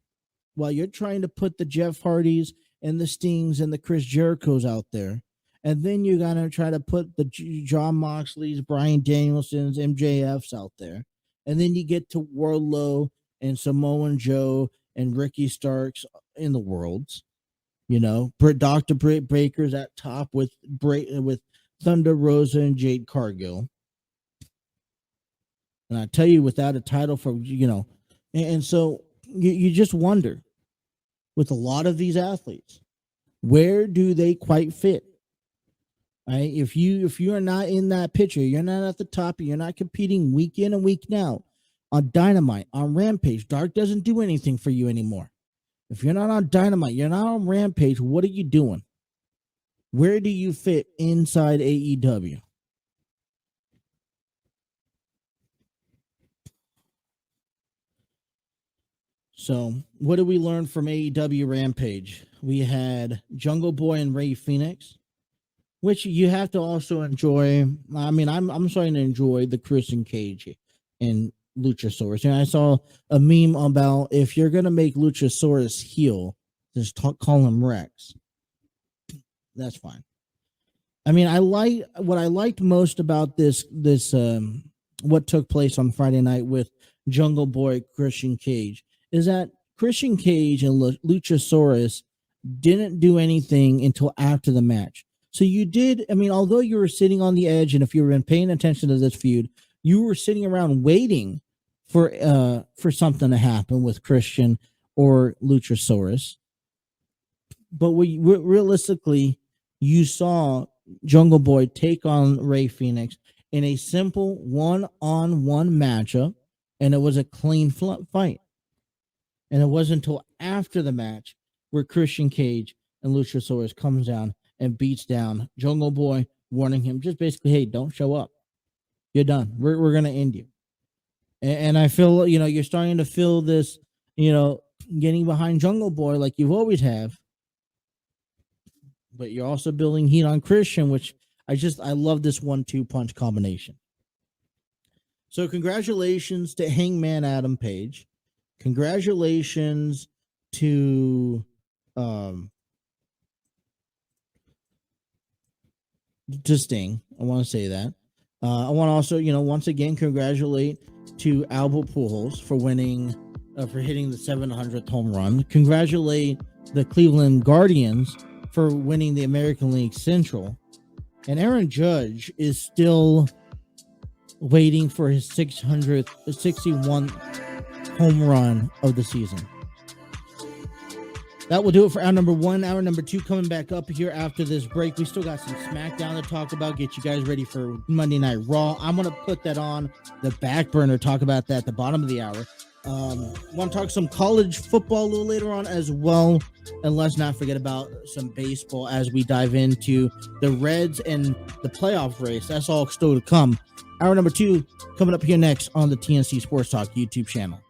Well, you're trying to put the Jeff Hardys and the Stings and the Chris Jerichos out there. And then you're going to try to put the John Moxleys, Bryan Danielsons, MJFs out there. And then you get to Wardlow and Samoa Joe and Ricky Starks in the worlds. Dr. Britt Baker's at top with Thunder Rosa and Jade Cargill. And I tell you, without a title for, and so you just wonder, with a lot of these athletes. Where do they quite fit? Right? If you are not in that picture, you're not at the top, you're not competing week in and week out on Dynamite, on Rampage. Dark doesn't do anything for you anymore. If you're not on Dynamite, you're not on Rampage, what are you doing? Where do you fit inside AEW? So, what did we learn from AEW Rampage? We had Jungle Boy and Rey Fenix, which you have to also enjoy. I mean, I'm starting to enjoy the Christian Cage and Luchasaurus. And I saw a meme about if you're gonna make Luchasaurus heel, just call him Rex. That's fine. I mean, what I liked most about this what took place on Friday night with Jungle Boy Christian Cage is that Christian Cage and Luchasaurus didn't do anything until after the match. So you did, I mean, although you were sitting on the edge, and if you've been paying attention to this feud, you were sitting around waiting for something to happen with Christian or Luchasaurus. But realistically, you saw Jungle Boy take on Rey Fenix in a simple one-on-one matchup, and it was a clean fight. And it wasn't until after the match where Christian Cage and Luchasaurus comes down and beats down Jungle Boy, warning him just basically, hey, don't show up. You're done. We're going to end you. And I feel, you're starting to feel this, getting behind Jungle Boy like you've always have. But you're also building heat on Christian, which I love this 1-2 punch combination. So congratulations to Hangman Adam Page. Congratulations to Sting. I want to say that. I want to also, once again, congratulate to Albert Pujols for winning, for hitting the 700th home run. Congratulate the Cleveland Guardians for winning the American League Central. And Aaron Judge is still waiting for his 61st home run of the season. That will do it for hour number 1. Hour number 2 coming back up here after this break. We still got some SmackDown to talk about, get you guys ready for Monday Night Raw. I'm going to put that on the back burner, talk about that at the bottom of the hour. Want to talk some college football a little later on as well. And let's not forget about some baseball as we dive into the Reds and the playoff race. That's all still to come. Hour number 2 coming up here next on the TNC Sports Talk YouTube channel.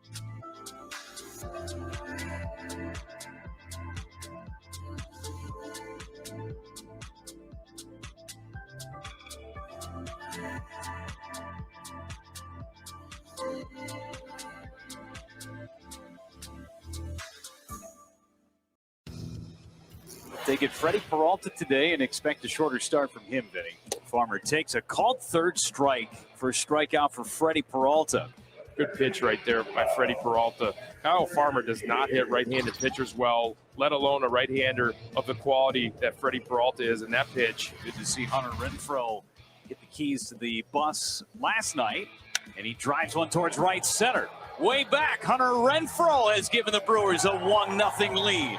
They get Freddie Peralta today and expect a shorter start from him, Vinny. Farmer takes a called third strike for a strikeout for Freddie Peralta. Good pitch right there by Freddie Peralta. Kyle Farmer does not hit right-handed pitchers well, let alone a right-hander of the quality that Freddie Peralta is in that pitch. Good to see Hunter Renfroe get the keys to the bus last night, and he drives one towards right center. Way back, Hunter Renfroe has given the Brewers a 1-0 lead.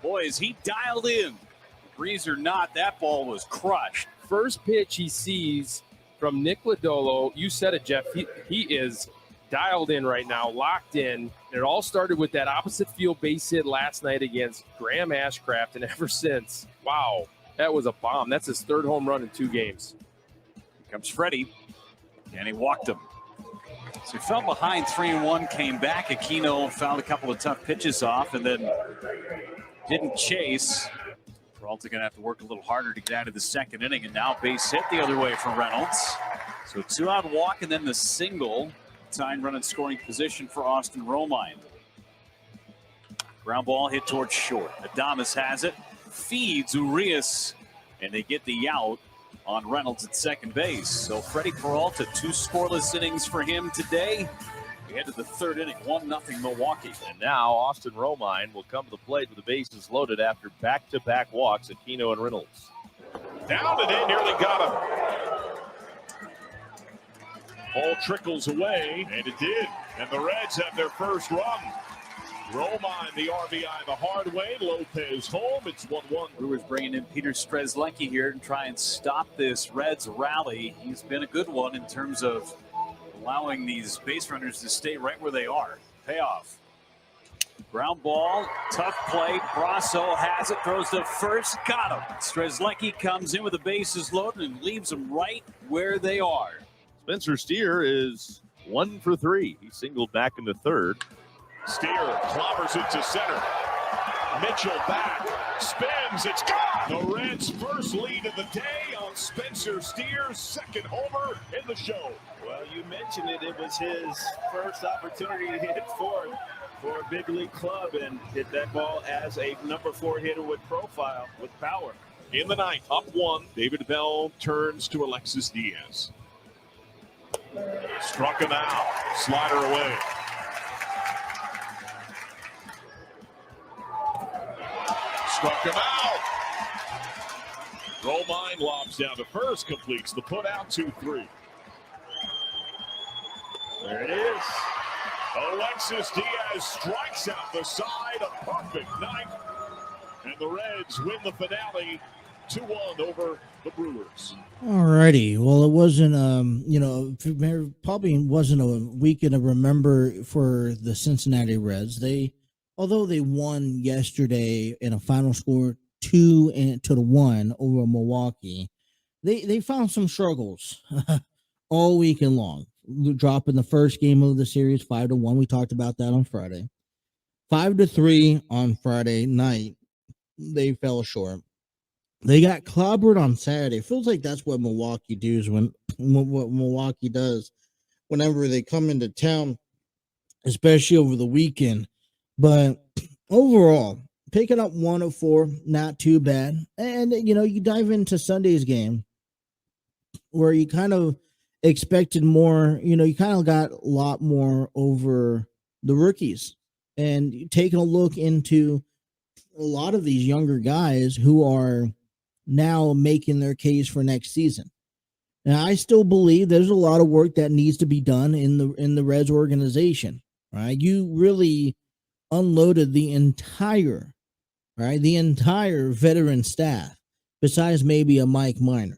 Boys, he dialed in. Breeze or not, that ball was crushed. First pitch he sees from Nick Lodolo, you said it, Jeff, he is dialed in right now, locked in. And it all started with that opposite field base hit last night against Graham Ashcraft, and ever since, wow, that was a bomb. That's his 3rd home run in 2 games. Here comes Freddie, and he walked him. So he fell behind 3-1, came back. Aquino fouled a couple of tough pitches off, and then didn't chase. Peralta going to have to work a little harder to get out of the 2nd inning, and now base hit the other way for Reynolds. So 2-out walk, and then the single. Tying run in scoring position for Austin Romine. Ground ball hit towards short. Adames has it, feeds Urias, and they get the out on Reynolds at second base. So Freddie Peralta, 2 scoreless innings for him today. We head to the 3rd inning, 1-0 Milwaukee. And now Austin Romine will come to the plate with the bases loaded after back-to-back walks at Aquino and Reynolds. Down, and they nearly got him. Ball trickles away, and it did. And the Reds have their first run. Romine, the RBI the hard way. Lopez home. It's 1-1. Brewers bringing in Peter Strzelecki here to try and stop this Reds rally. He's been a good one in terms of allowing these base runners to stay right where they are. Payoff. Ground ball, tough play. Brasso has it, throws to first, got him. Strzelecki comes in with the bases loaded and leaves them right where they are. Spencer Steer is 1 for 3. He singled back in the third. Steer clobbers it to center. Mitchell back, spins, it's gone! The Reds' first lead of the day on Spencer Steer's second homer in the show. Well, you mentioned it. It was his first opportunity to hit for a big league club and hit that ball as a number 4 hitter with profile, with power. In the ninth, up 1, David Bell turns to Alexis Diaz. Struck him out, slider away. Struck him out. Romine lobs down to first, completes the put out 2-3. There it is. Alexis Diaz strikes out the side, a perfect ninth. And the Reds win the finale 2-1 over the Brewers. All righty. Well, it wasn't, probably wasn't a weekend to remember for the Cincinnati Reds. Although they won yesterday in a final score 2-1 over Milwaukee, they found some struggles all weekend long. Dropping the first game of the series 5-1. We talked about that on Friday. 5-3 on Friday night. They fell short. They got clobbered on Saturday. It feels like that's what Milwaukee does what Milwaukee does whenever they come into town, especially over the weekend. But overall, picking up 1 of 4, not too bad. And you dive into Sunday's game where you kind of expected more, you kind of got a lot more over the rookies and taking a look into a lot of these younger guys who are now making their case for next season. And I still believe there's a lot of work that needs to be done in the Reds organization, right? You really unloaded the entire veteran staff besides maybe a Mike Minor.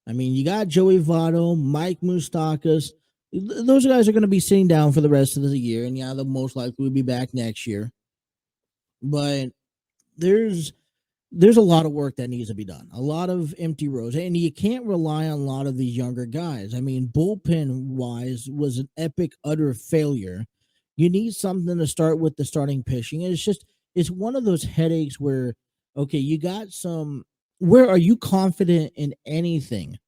I mean, you got Joey Votto, Mike Moustakas. Those guys are going to be sitting down for the rest of the year, and they'll most likely be back next year. But there's a lot of work that needs to be done. A lot of empty rows, and you can't rely on a lot of these younger guys. I mean, bullpen-wise was an epic, utter failure. You need something to start with the starting pitching. And it's one of those headaches where, okay, you got some. Where are you confident in anything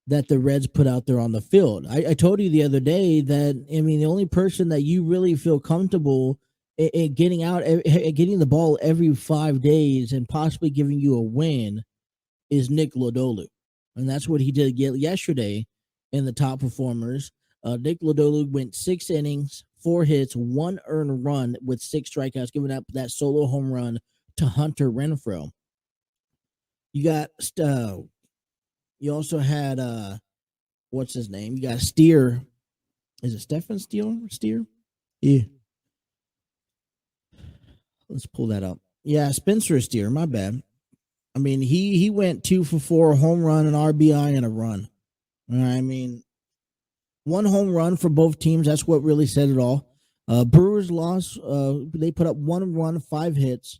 that the Reds put out there on the field? I told you the other day that, the only person that you really feel comfortable in getting the ball every 5 days and possibly giving you a win is Nick Lodolo. And that's what he did yesterday in the top performers. Nick Lodolo went 6 innings, 4 hits, 1 earned run with 6 strikeouts, giving up that solo home run to Hunter Renfroe. You got you also had what's his name? You got Steer. Is it Stefan Steer? Yeah. Let's pull that up. Yeah, Spencer Steer, my bad. I mean, he went 2 for 4, home run, an RBI, and a run. I mean, 1 home run for both teams. That's what really said it all. Brewers lost. They put up 1 run, 5 hits,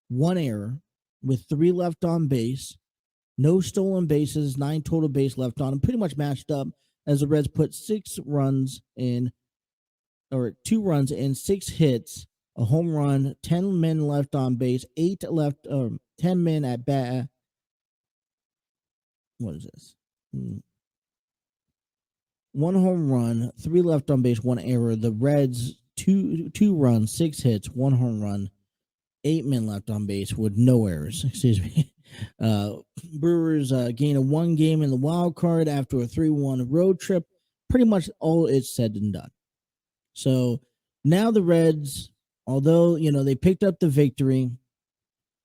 1 error, with 3 left on base, no stolen bases, 9 total base left on, and pretty much matched up as the Reds put 2 runs in, 6 hits, a home run, 10 men left on base, 10 men at bat. What is this? 1 home run, 3 left on base, 1 error. The Reds, 2 runs, 6 hits, 1 home run, 8 men left on base with no errors. Excuse me. Brewers gained a 1 game in the wild card after a 3-1 road trip. Pretty much all it's said and done. So now the Reds, although they picked up the victory,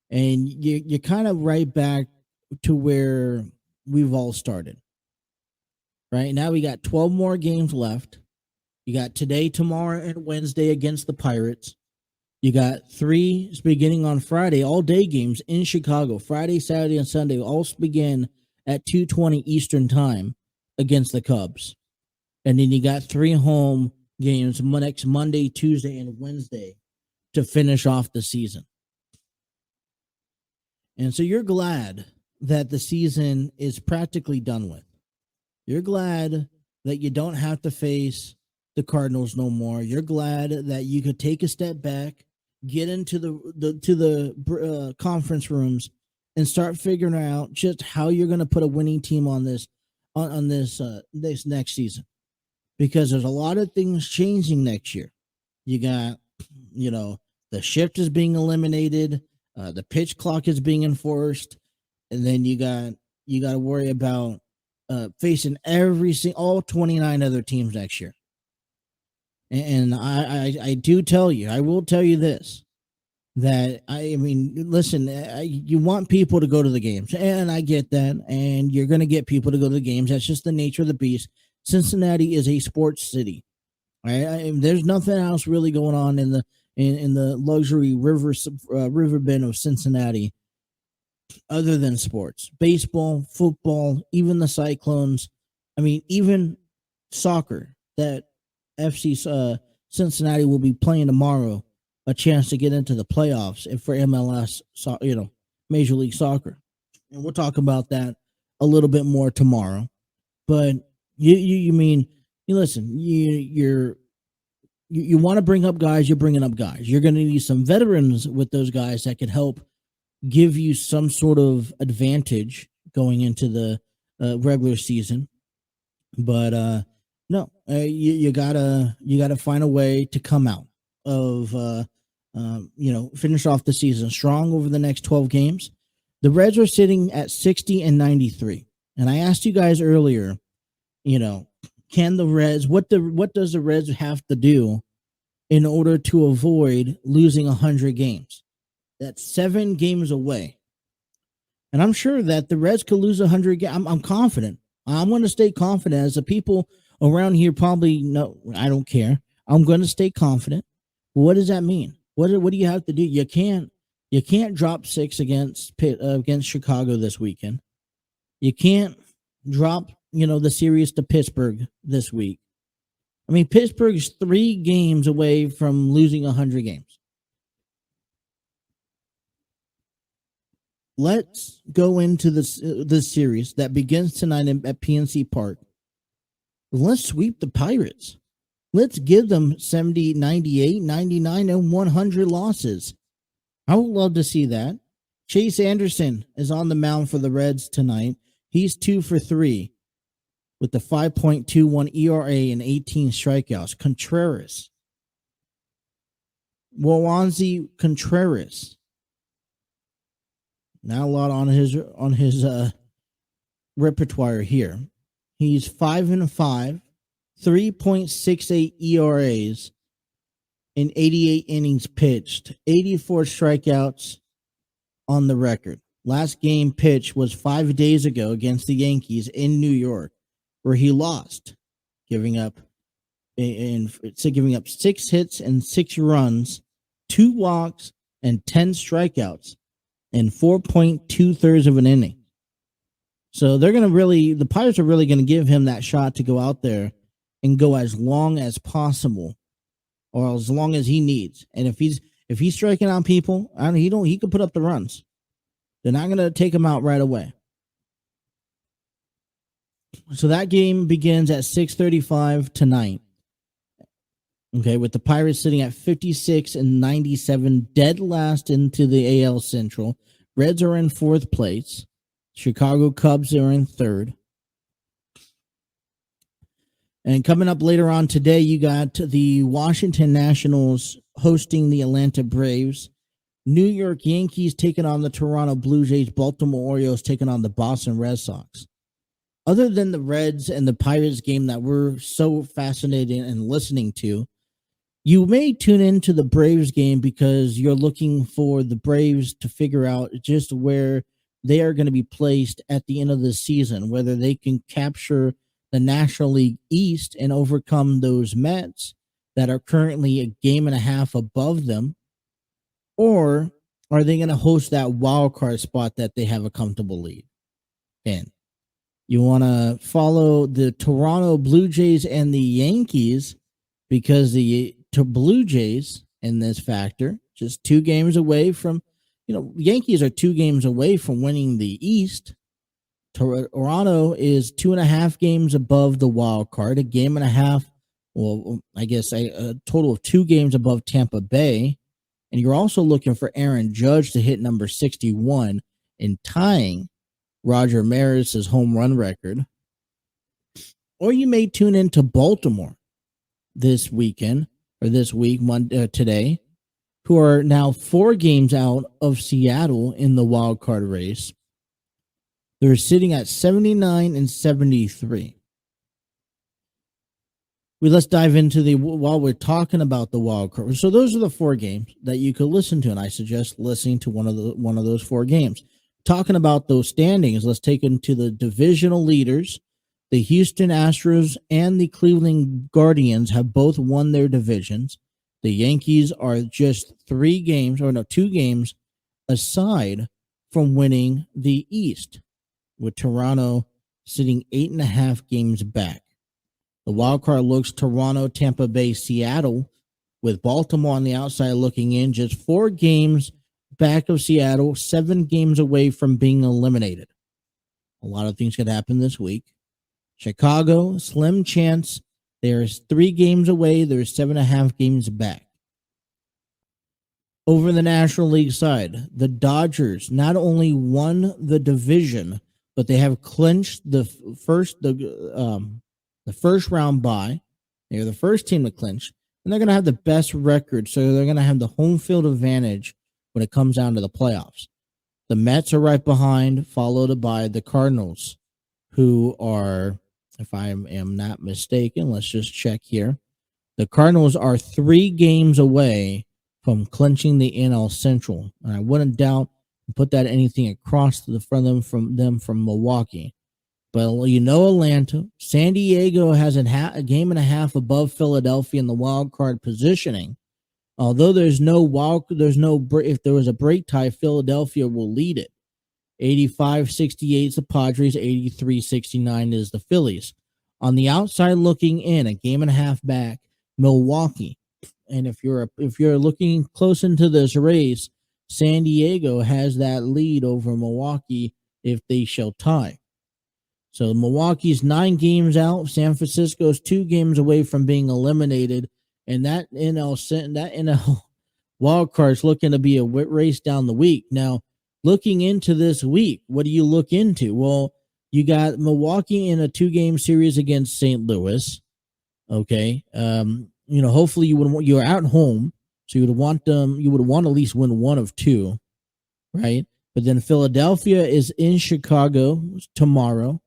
and you're kind of right back to where we've all started. Right now we got 12 more games left. You got today, tomorrow, and Wednesday against the Pirates. You got 3 beginning on Friday, all-day games in Chicago. Friday, Saturday, and Sunday all begin at 2:20 Eastern Time against the Cubs. And then you got 3 home games next Monday, Tuesday, and Wednesday to finish off the season. And so you're glad that the season is practically done with. You're glad that you don't have to face the Cardinals no more. You're glad that you could take a step back, get into the conference rooms, and start figuring out just how you're going to put a winning team on this next season. Because there's a lot of things changing next year. You got, the shift is being eliminated, the pitch clock is being enforced, and then you got to worry about facing all 29 other teams next year. And I will tell you this, that listen, you want people to go to the games, and I get that, and you're going to get people to go to the games. That's just the nature of the beast. Cincinnati is a sports city. Right? There's nothing else really going on in the luxury riverbed of Cincinnati other than sports. Baseball, football, even the Cyclones. Even soccer. That FC Cincinnati will be playing tomorrow, a chance to get into the playoffs for MLS, Major League Soccer. And we'll talk about that a little bit more tomorrow. But you want to bring up guys, you're bringing up guys. You're going to need some veterans with those guys that can help give you some sort of advantage going into the regular season. But no, you gotta find a way to come out of finish off the season strong over the next 12 games. The Reds are sitting at 60-93, and I asked you guys earlier, can the Reds, what does the Reds have to do in order to avoid losing 100 games? That's 7 games away, and I'm sure that the Reds could lose 100 games. I'm confident. I'm going to stay confident. As the people around here probably know, I don't care. I'm going to stay confident. What does that mean? What do you have to do? You can't drop 6 against Chicago this weekend. You can't drop the series to Pittsburgh this week. Pittsburgh's 3 games away from losing 100 games. Let's go into this series that begins tonight at PNC Park. Let's sweep the Pirates. Let's give them 70, 98, 99, and 100 losses. I would love to see that. Chase Anderson is on the mound for the Reds tonight. He's 2 for 3 with the 5.21 ERA and 18 strikeouts. Wawanzi Contreras. Not a lot on his repertoire here. He's 5-5, 3.68 ERAs in 88 innings pitched, 84 strikeouts on the record. Last game pitched was 5 days ago against the Yankees in New York, where he lost, giving up 6 hits and 6 runs, 2 walks, and 10 strikeouts in 4.2 of an inning. So the Pirates are really going to give him that shot to go out there and go as long as possible, or as long as he needs. And if he's striking out people, he can put up the runs. They're not going to take him out right away. So that game begins at 6:35 tonight. Okay, with the Pirates sitting at 56-97, dead last into the AL Central. Reds are in 4th place. Chicago Cubs are in 3rd. And coming up later on today, you got the Washington Nationals hosting the Atlanta Braves. New York Yankees taking on the Toronto Blue Jays. Baltimore Orioles taking on the Boston Red Sox. Other than the Reds and the Pirates game that we're so fascinated in listening to, you may tune into the Braves game because you're looking for the Braves to figure out just where they are going to be placed at the end of the season, whether they can capture the National League East and overcome those Mets that are currently a game and a half above them? Or are they going to host that wild card spot that they have a comfortable lead in? You want to follow the Toronto Blue Jays and the Yankees, because the Blue Jays in this factor, just 2 games away from, Yankees are 2 games away from winning the East. Toronto is 2.5 games above the wild card, a game and a half. Well, I guess a total of 2 games above Tampa Bay. And you're also looking for Aaron Judge to hit number 61 and tying Roger Maris's home run record. Or you may tune into Baltimore this weekend, or this week, today, who are now 4 games out of Seattle in the wild card race. They're sitting at 79 and 73. Let's dive into while we're talking about the wild card. So those are the 4 games that you could listen to, and I suggest listening to one of those 4 games. Talking about those standings, let's take into the divisional leaders. The Houston Astros and the Cleveland Guardians have both won their divisions. The Yankees are just 2 games aside from winning the East, with Toronto sitting 8.5 games back. The wild card looks Toronto, Tampa Bay, Seattle, with Baltimore on the outside looking in, just 4 games back of Seattle, 7 games away from being eliminated. A lot of things could happen this week. Chicago, slim chance. There's 3 games away. There's 7.5 games back. Over the National League side, the Dodgers not only won the division, but they have clinched the first round bye. They're the first team to clinch, and they're going to have the best record, so they're going to have the home field advantage when it comes down to the playoffs. The Mets are right behind, followed by the Cardinals, who are, if I am not mistaken, let's just check here. The Cardinals are 3 games away from clinching the NL Central, and I wouldn't doubt put that anything across the front of them from Milwaukee. But Atlanta, San Diego has a game and a half above Philadelphia in the wild card positioning. Although if there was a break tie, Philadelphia will lead it. 85-68 is the Padres, 83-69 is the Phillies. On the outside looking in, a game and a half back, Milwaukee. And if you're looking close into this race, San Diego has that lead over Milwaukee if they shall tie. So Milwaukee's 9 games out. San Francisco's 2 games away from being eliminated, and that NL wild card's looking to be a race down the week. Now, looking into this week, what do you look into? Well, you got Milwaukee in a 2-game series against St. Louis. Okay, hopefully you're at home, so you would want to at least win 1 of 2, right? But then Philadelphia is in Chicago tomorrow.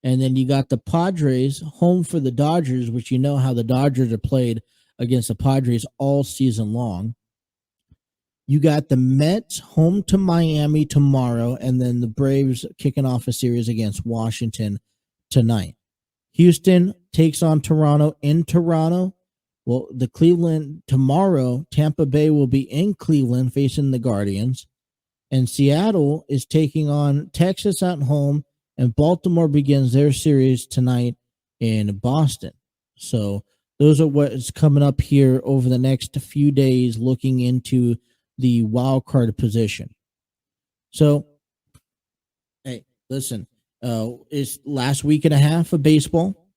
And then you got the Padres home for the Dodgers, which you know how the Dodgers are played against the Padres all season long. You got the Mets home to Miami tomorrow, and then the Braves kicking off a series against Washington tonight. Houston takes on Toronto in Toronto. Well, the Cleveland tomorrow, Tampa Bay will be in Cleveland facing the Guardians. And Seattle is taking on Texas at home. And Baltimore begins their series tonight in Boston. So those are what is coming up here over the next few days, looking into the wild card position. So, hey, listen, it's last week and a half of baseball,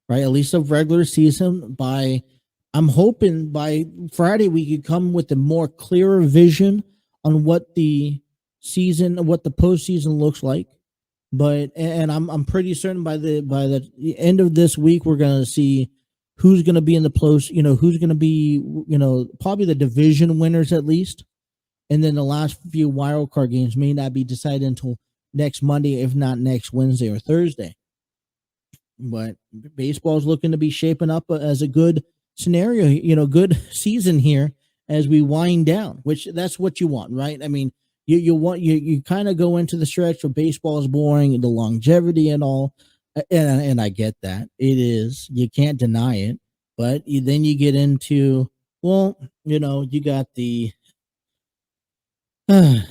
right? At least of regular season. I'm hoping by Friday we could come with a more clearer vision on what the postseason looks like. But I'm pretty certain by the end of this week we're gonna see who's gonna be in the close, who's gonna be, probably the division winners at least, and then the last few wild card games may not be decided until next Monday, if not next Wednesday or Thursday. But baseball is looking to be shaping up as a good scenario, good season here as we wind down, which that's what you want, right? I mean. You kind of go into the stretch where baseball is boring and the longevity and all, And I get that. It is. You can't deny it. But then you get into, well, you got the the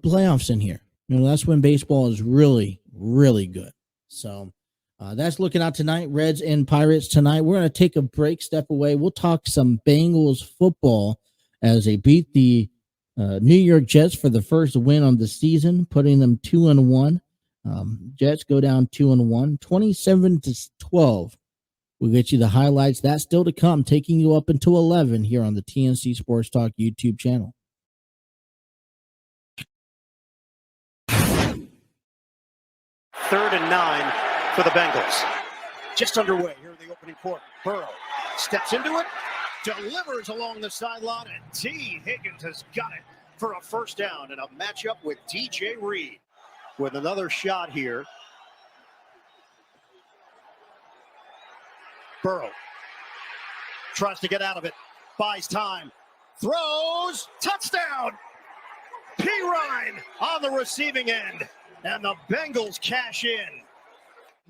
playoffs in here. That's when baseball is really, really good. So that's looking out tonight. Reds and Pirates tonight. We're going to take a break, step away. We'll talk some Bengals football as they beat the New York Jets for the first win on the season, putting them 2-1. Jets go down 2-1, 27-12. We'll get you the highlights. That's still to come, taking you up until 11 here on the TNC Sports Talk YouTube channel. 3rd and 9 for the Bengals. Just underway here in the opening quarter. Burrow steps into it, delivers along the sideline, and T. Higgins has got it for a first down in a matchup with DJ Reed. With another shot here. Burrow tries to get out of it, buys time, throws, touchdown! P-Ryan on the receiving end, and the Bengals cash in.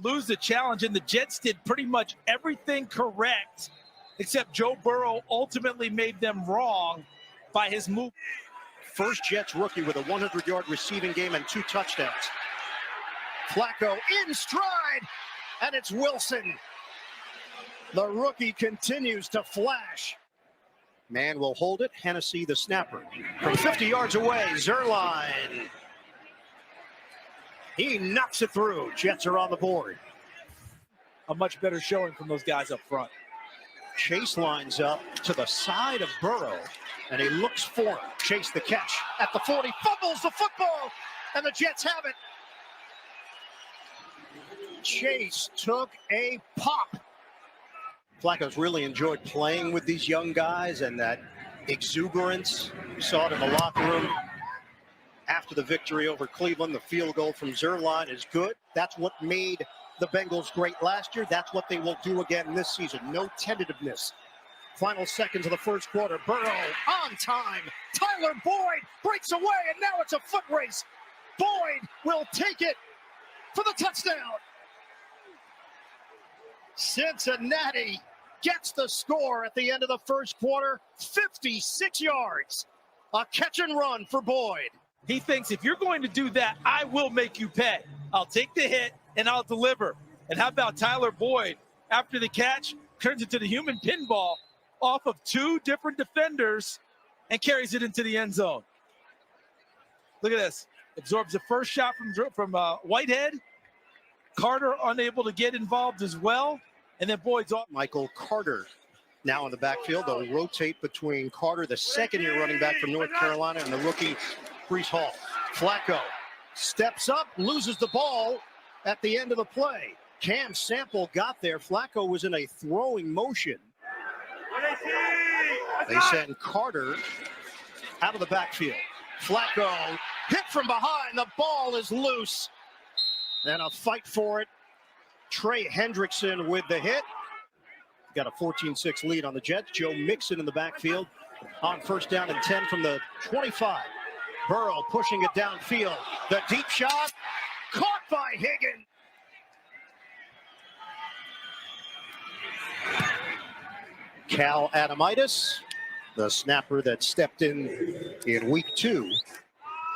Lose the challenge, and the Jets did pretty much everything correct, except Joe Burrow ultimately made them wrong by his move. First Jets rookie with a 100-yard receiving game and 2 touchdowns. Flacco in stride, and it's Wilson. The rookie continues to flash. Man will hold it. Hennessy, the snapper. From 50 yards away, Zerline. He knocks it through. Jets are on the board. A much better showing from those guys up front. Chase lines up to the side of Burrow, and he looks for him. Chase the catch at the 40, fumbles the football, and the Jets have it. Chase took a pop. Flacco's really enjoyed playing with these young guys, and that exuberance, you saw it in the locker room after the victory over Cleveland. The field goal from Zerline is good. That's what made the Bengals great last year. That's what they will do again this season. No tentativeness. Final seconds of the first quarter. Burrow on time. Tyler Boyd breaks away, and now it's a foot race. Boyd will take it for the touchdown. Cincinnati gets the score at the end of the first quarter. 56 yards. A catch and run for Boyd. He thinks, if you're going to do that, I will make you pay. I'll take the hit and I'll deliver. And how about Tyler Boyd? After the catch, turns it to the human pinball off of 2 different defenders and carries it into the end zone. Look at this. Absorbs the first shot from Whitehead. Carter unable to get involved as well. And then Boyd's off. Michael Carter now in the backfield. They'll rotate between Carter, the second-year running back from North Carolina, and the rookie Breece Hall. Flacco steps up, loses the ball at the end of the play. Cam Sample got there. Flacco was in a throwing motion. They send Carter out of the backfield. Flacco hit from behind. The ball is loose. And a fight for it. Trey Hendrickson with the hit. Got a 14-6 lead on the Jets. Joe Mixon in the backfield on first down and 10 from the 25. Burrow pushing it downfield. The deep shot caught by Higgins. Cal Adamitis, the snapper that stepped in week 2.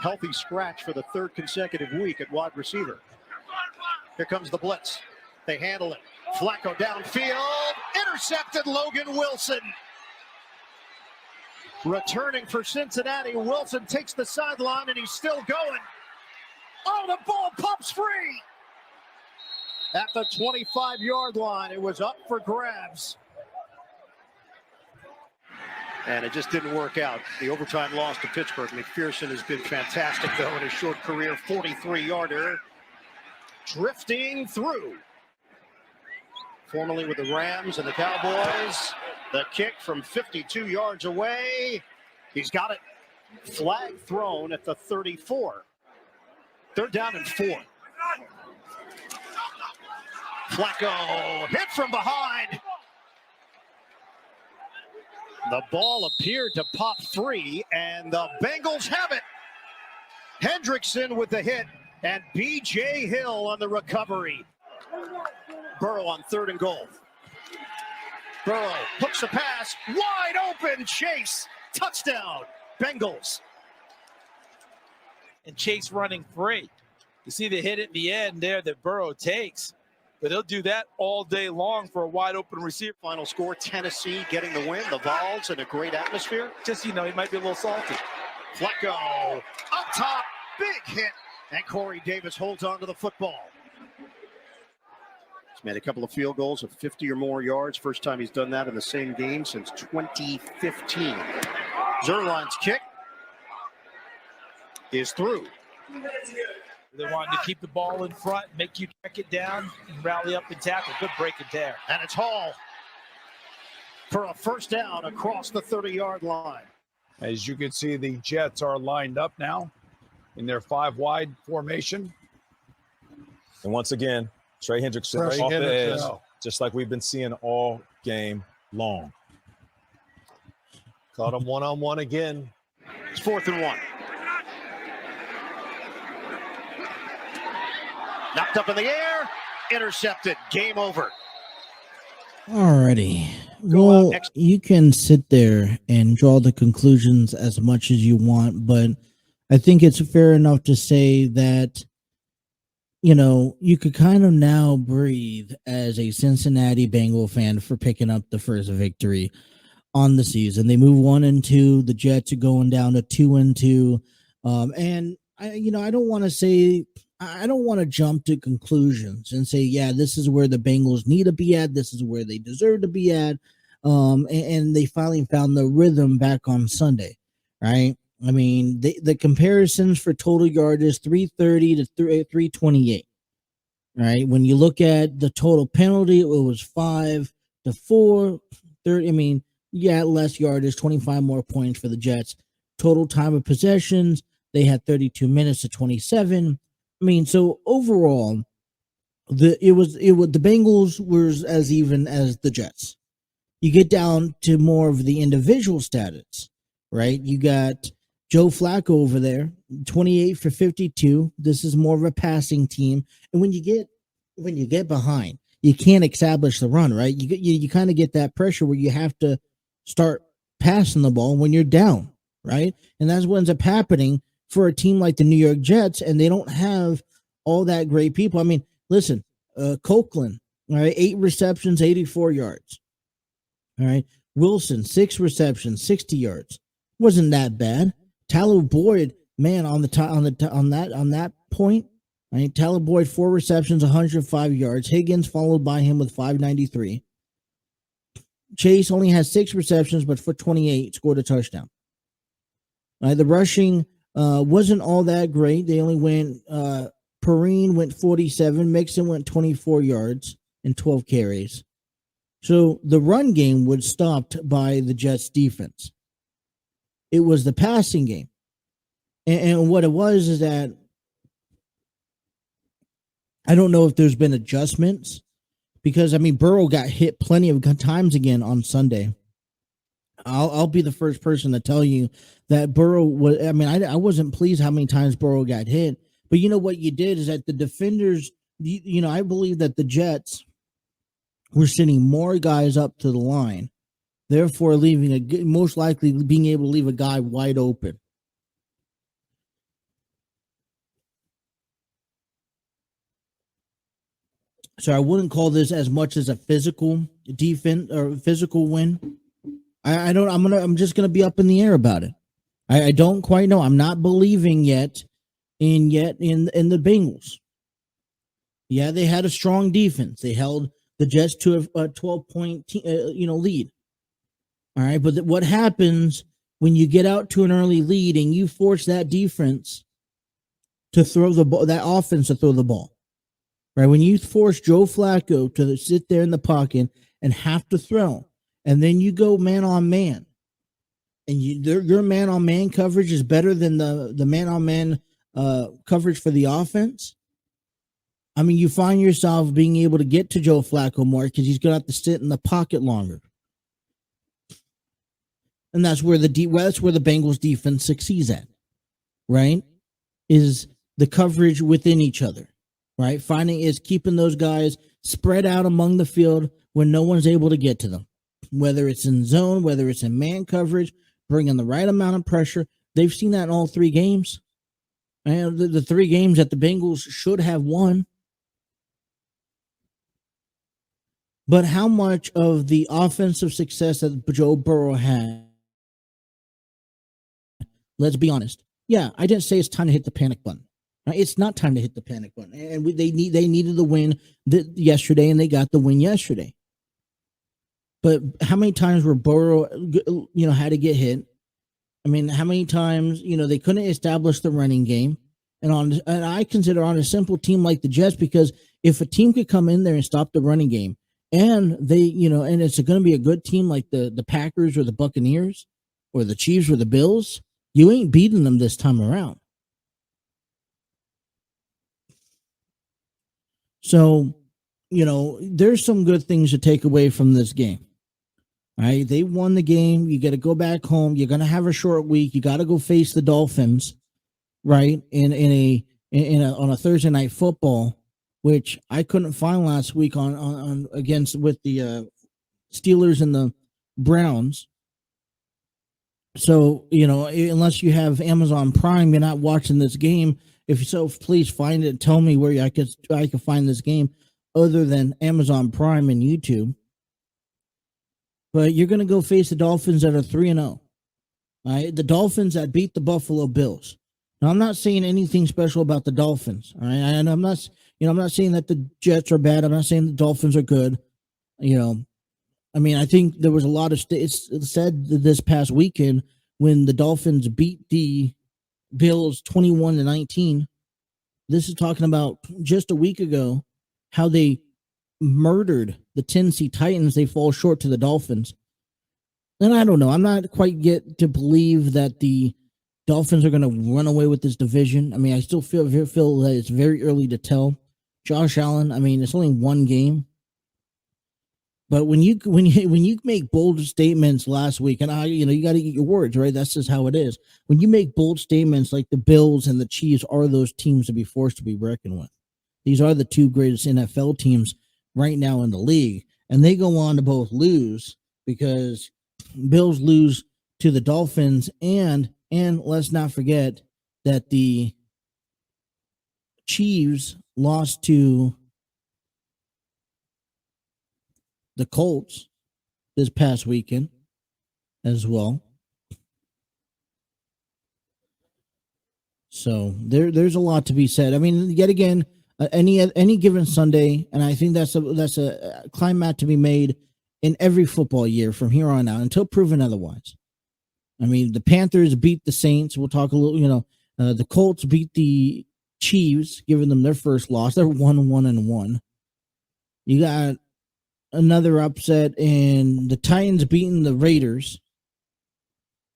Healthy scratch for the 3rd consecutive week at wide receiver. Here comes the blitz. They handle it. Flacco downfield. Intercepted Logan Wilson. Returning for Cincinnati. Wilson takes the sideline and he's still going. Oh, the ball pops free. At the 25-yard line. It was up for grabs. And it just didn't work out. The overtime loss to Pittsburgh. McPherson has been fantastic, though, in his short career. 43-yarder. Drifting through. Formerly with the Rams and the Cowboys. The kick from 52 yards away. He's got it. Flag thrown at the 34. 3rd down and 4. Flacco hit from behind. The ball appeared to pop free, and the Bengals have it. Hendrickson with the hit. And B.J. Hill on the recovery. Burrow on 3rd and goal. Burrow hooks a pass. Wide open. Chase. Touchdown. Bengals. And Chase running free. You see the hit at the end there that Burrow takes. But he'll do that all day long for a wide open receiver. Final score, Tennessee getting the win. The Vols in a great atmosphere. Just, he might be a little salty. Flacco up top. Big hit. And Corey Davis holds on to the football. He's made a couple of field goals of 50 or more yards. First time he's done that in the same game since 2015. Zerline's kick is through. They wanted to keep the ball in front, make you check it down, and rally up and tackle. Good break it there. And it's Hall for a first down across the 30-yard line. As you can see, the Jets are lined up now in their 5-wide formation. And once again, Trey Hendrickson off the edge, just like we've been seeing all game long. Caught him one-on-one again. It's 4th and 1. Knocked up in the air, intercepted, game over. Alrighty. Well, you can sit there and draw the conclusions as much as you want, but I think it's fair enough to say that, you could kind of now breathe as a Cincinnati Bengal fan for picking up the first victory on the season. They move 1-2. The Jets are going down to 2-2. And I don't want to say, I don't want to jump to conclusions and say, yeah, this is where the Bengals need to be at. This is where they deserve to be at. And they finally found the rhythm back on Sunday, right? I mean, the comparisons for total yardage, 330 to 328, right? When you look at the total penalty, it was 5 to 4, 30. I mean, less yardage, 25 more points for the Jets. Total time of possessions, they had 32 minutes to 27. I mean, so overall, the Bengals were as even as the Jets. You get down to more of the individual stats, right? You got Joe Flacco over there, 28 for 52. This is more of a passing team, and when you get behind, you can't establish the run, right? You kind of get that pressure where you have to start passing the ball when you're down, right? And that's what ends up happening for a team like the New York Jets, and they don't have all that great people. I mean, listen, Copeland, all right, 8 receptions, 84 yards. All right, Wilson, 6 receptions, 60 yards. Wasn't that bad. Tyler Boyd, man, on that point, right? Tyler Boyd, 4 receptions, 105 yards. Higgins followed by him with 593. Chase only has 6 receptions, but for 28, scored a touchdown. All right, the rushing wasn't all that great. They only went, Perrine went 47, Mixon went 24 yards and 12 carries. So the run game was stopped by the Jets defense. It was the passing game. And what it was is that I don't know if there's been adjustments because, Burrow got hit plenty of times again on Sunday. I'll be the first person to tell you that Burrow was, I wasn't pleased how many times Burrow got hit. But you know what you did is that the defenders, I believe that the Jets were sending more guys up to the line, therefore most likely being able to leave a guy wide open. So I wouldn't call this as much as a physical defense or physical win. I'm just gonna be up in the air about it. I don't quite know. I'm not believing yet in the Bengals. Yeah, they had a strong defense. They held the Jets to a 12-point lead. All right, but what happens when you get out to an early lead and you force that defense to throw the ball, that offense to throw the ball? Right, when you force Joe Flacco to sit there in the pocket and have to throw, and then you go man on man, and your man on man coverage is better than the man on man coverage for the offense. You find yourself being able to get to Joe Flacco more because he's going to have to sit in the pocket longer, and that's where the Bengals defense succeeds at. Right, is the coverage within each other, right? Keeping those guys spread out among the field when no one's able to get to them, whether it's in zone, whether it's in man coverage, bringing the right amount of pressure. They've seen that in all 3 games. And the 3 games that the Bengals should have won. But how much of the offensive success that Joe Burrow had, let's be honest. Yeah, I didn't say it's time to hit the panic button. It's not time to hit the panic button. And they needed the win yesterday, and they got the win yesterday. But how many times were Burrow, had to get hit? I mean, how many times, they couldn't establish the running game? And I consider on a simple team like the Jets, because if a team could come in there and stop the running game, and they, and it's going to be a good team like the Packers or the Buccaneers or the Chiefs or the Bills, you ain't beating them this time around. So, there's some good things to take away from this game. All right, they won the game. You got to go back home. You're going to have a short week. You got to go face the Dolphins, right? On a Thursday night football, which I couldn't find last week with the Steelers and the Browns. So, unless you have Amazon Prime, you're not watching this game. If so, please find it. Tell me where I can find this game other than Amazon Prime and YouTube. But you're going to go face the Dolphins that are 3-0. All right, the Dolphins that beat the Buffalo Bills. Now, I'm not saying anything special about the Dolphins. All right, and I'm not saying that the Jets are bad. I'm not saying the Dolphins are good. I think there was a lot of it's said this past weekend when the Dolphins beat the Bills 21-19. This is talking about just a week ago how they murdered the Tennessee Titans. They fall short to the Dolphins. And I don't know. I'm not quite yet to believe that the Dolphins are going to run away with this division. I still feel that it's very early to tell. Josh Allen, it's only 1 game. But when you make bold statements last week, and you got to eat your words, right? That's just how it is. When you make bold statements like the Bills and the Chiefs are those teams to be forced to be reckoned with. These are the 2 greatest NFL teams right now in the league, and they go on to both lose because Bills lose to the Dolphins, and let's not forget that the Chiefs lost to the Colts this past weekend as well. So there's a lot to be said. Yet again, any given Sunday, and I think that's a climax to be made in every football year from here on out until proven otherwise. The Panthers beat the Saints. We'll talk a little. The Colts beat the Chiefs, giving them their first loss. They're 1-1-1. You got another upset in the Titans beating the Raiders.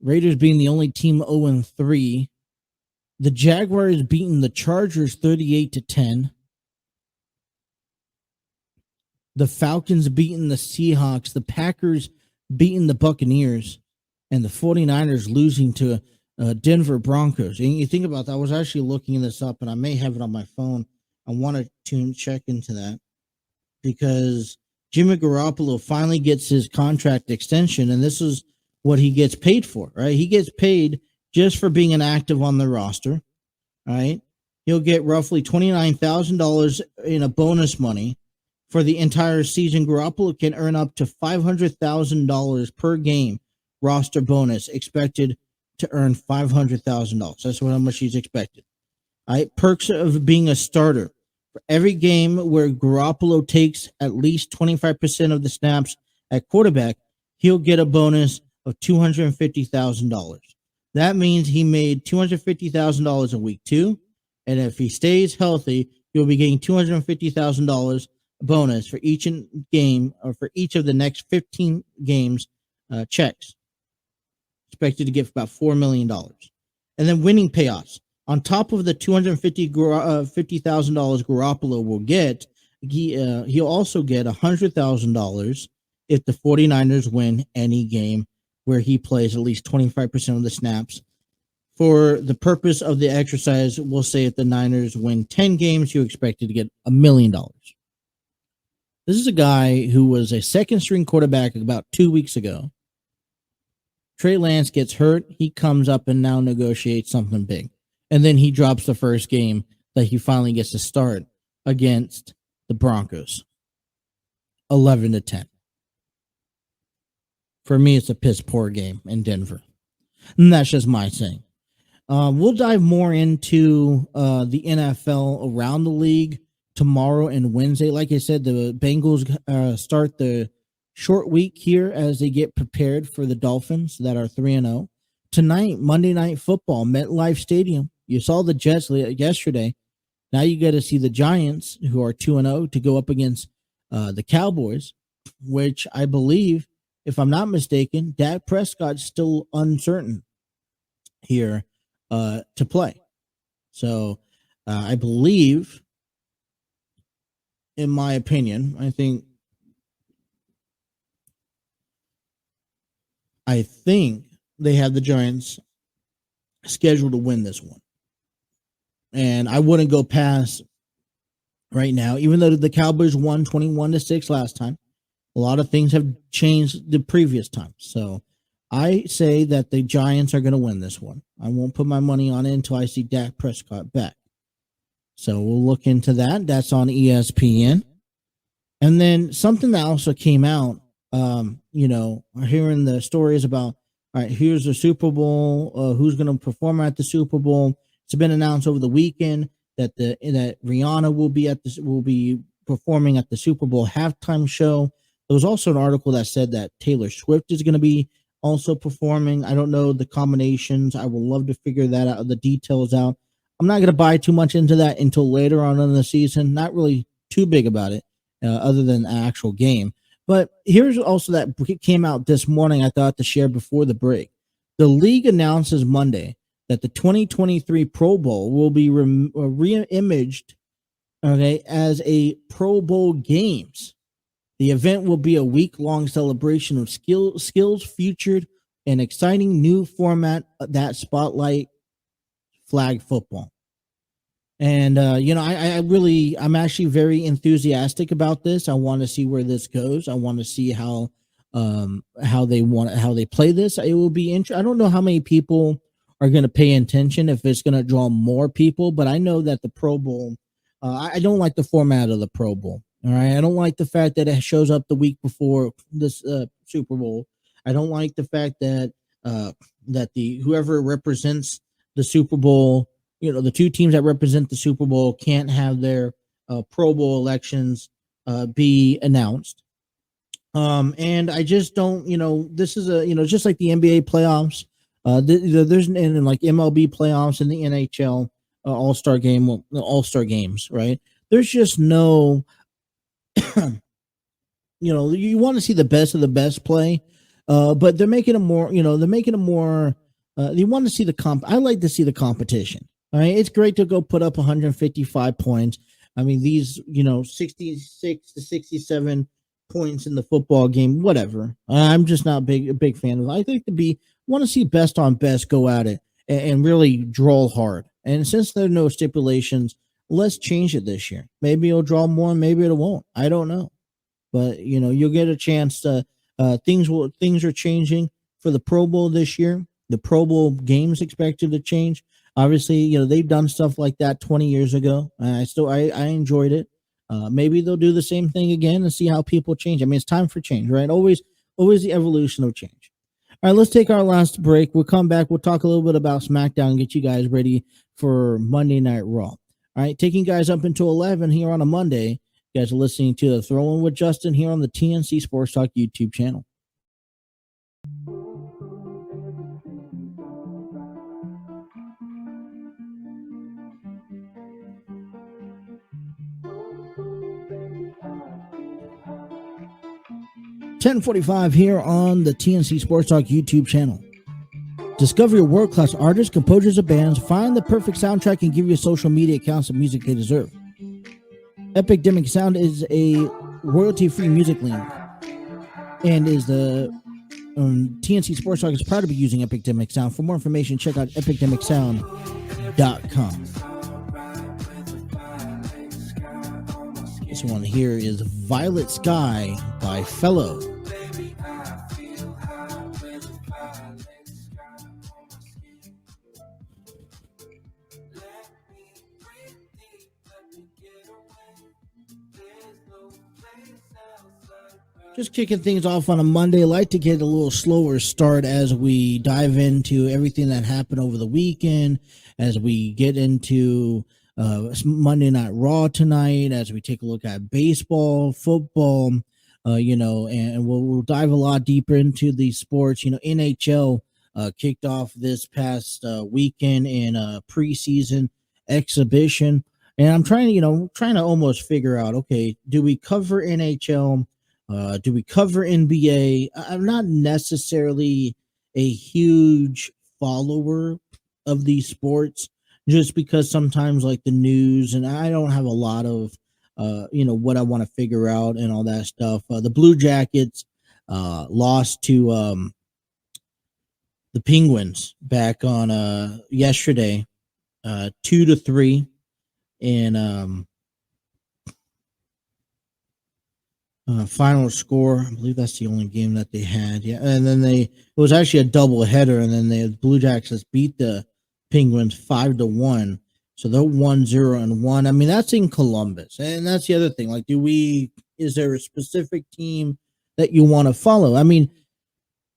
Raiders being the only team 0-3. The Jaguars beating the Chargers 38-10. The Falcons beating the Seahawks. The Packers beating the Buccaneers. And the 49ers losing to Denver Broncos. And you think about that. I was actually looking this up, and I may have it on my phone. I want to check into that because Jimmy Garoppolo finally gets his contract extension, and this is what he gets paid for, right? He gets paid just for being inactive on the roster, right? He'll get roughly $29,000 in a bonus money for the entire season. Garoppolo can earn up to $500,000 per game roster bonus, expected to earn $500,000. That's how much he's expected. All right, perks of being a starter. For every game where Garoppolo takes at least 25% of the snaps at quarterback, he'll get a bonus of $250,000. That means he made $250,000 in week 2, and if he stays healthy, he'll be getting $250,000 bonus for each game or for each of the next 15 games checks. Expected to get about $4 million. And then winning payoffs. On top of the $250,000 Garoppolo will get, he'll also get $100,000 if the 49ers win any game where he plays at least 25% of the snaps for the purpose of the exercise, we'll say if the Niners win 10 games, you expected to get $1 million. This is a guy who was a second-string quarterback about 2 weeks ago. Trey Lance gets hurt. He comes up and now negotiates something big. And then he drops the first game that he finally gets to start against the Broncos. 11-10. For me, it's a piss-poor game in Denver. And that's just my saying. We'll dive more into the NFL around the league tomorrow and Wednesday. Like I said, the Bengals start the short week here as they get prepared for the Dolphins that are 3-0. Tonight, Monday Night Football, MetLife Stadium. You saw the Jets yesterday. Now you get to see the Giants, who are 2-0, to go up against the Cowboys, which I believe, if I'm not mistaken, Dak Prescott's still uncertain here to play. So I believe, in my opinion, I think they have the Giants scheduled to win this one. And I wouldn't go past right now, even though the Cowboys won 21-6 last time. A lot of things have changed the previous time. So I say that the Giants are going to win this one. I won't put my money on it until I see Dak Prescott back. So we'll look into that. That's on ESPN. And then something that also came out, hearing the stories about, all right, here's the Super Bowl, who's going to perform at the Super Bowl. It's been announced over the weekend that that Rihanna will be performing at the Super Bowl halftime show. There was also an article that said that Taylor Swift is going to be also performing. I don't know the combinations. I would love to figure that out, the details out. I'm not going to buy too much into that until later on in the season. Not really too big about it, other than the actual game. But here's also that came out this morning I thought to share before the break. The league announces Monday that the 2023 Pro Bowl will be re-imaged, as a Pro Bowl games. The event will be a week-long celebration of skills featured an exciting new format that spotlight flag football. And, I'm actually very enthusiastic about this. I want to see where this goes. I want to see how they play this. It will be interesting. I don't know how many people are going to pay attention, if it's going to draw more people, but I know that the Pro Bowl, I don't like the format of the Pro Bowl. All right. I don't like the fact that it shows up the week before this Super Bowl. I don't like the fact that whoever represents the Super Bowl, the two teams that represent the Super Bowl can't have their Pro Bowl elections be announced. And I just don't, this is just like the NBA playoffs. There's like MLB playoffs and the NHL All-Star game, All-Star games, right? There's just no, you want to see the best of the best play, but they're making it more, you want to see I like to see the competition. All right. It's great to go put up 155 points. I mean, these, 66 to 67 points in the football game, whatever. I'm just not a big fan of it. I think want to see best on best go at it and really draw hard. And since there are no stipulations, let's change it this year. Maybe it'll draw more, maybe it won't. I don't know. But, you'll get a chance to, things are changing for the Pro Bowl this year. The Pro Bowl games expected to change. Obviously, they've done stuff like that 20 years ago. I enjoyed it. Maybe they'll do the same thing again and see how people change. I mean, it's time for change, right? Always the evolution of change. All right, let's take our last break. We'll come back. We'll talk a little bit about SmackDown and get you guys ready for Monday Night Raw. All right, taking guys up until 11 here on a Monday. You guys are listening to the Throw In with Justin here on the TNC Sports Talk YouTube channel. .45 here on the TNC Sports Talk YouTube channel. Discover your world-class artists, composers, and bands. Find the perfect soundtrack and give your social media accounts the music they deserve. Epidemic Sound is a royalty-free music link and is the TNC Sports Talk is proud to be using Epidemic Sound. For more information, check out epidemicsound.com. This one here is Violet Sky by Fellow. Just kicking things off on a Monday. Like to get a little slower start as we dive into everything that happened over the weekend, as we get into Monday Night Raw tonight, as we take a look at baseball, football, and we'll dive a lot deeper into these sports. NHL kicked off this past weekend in a preseason exhibition, and I'm trying to almost figure out, okay, do we cover NHL? Do we cover NBA? I'm not necessarily a huge follower of these sports, just because sometimes like the news, and I don't have a lot of, what I want to figure out and all that stuff. The Blue Jackets lost to the Penguins back on yesterday, 2-3, and final score, I believe that's the only game that they had. Yeah, and then it was actually a double header, and then the Blue Jackets beat the Penguins 5-1. So they're 1-0-1. I mean, that's in Columbus, and that's the other thing. Like, is there a specific team that you want to follow? I mean,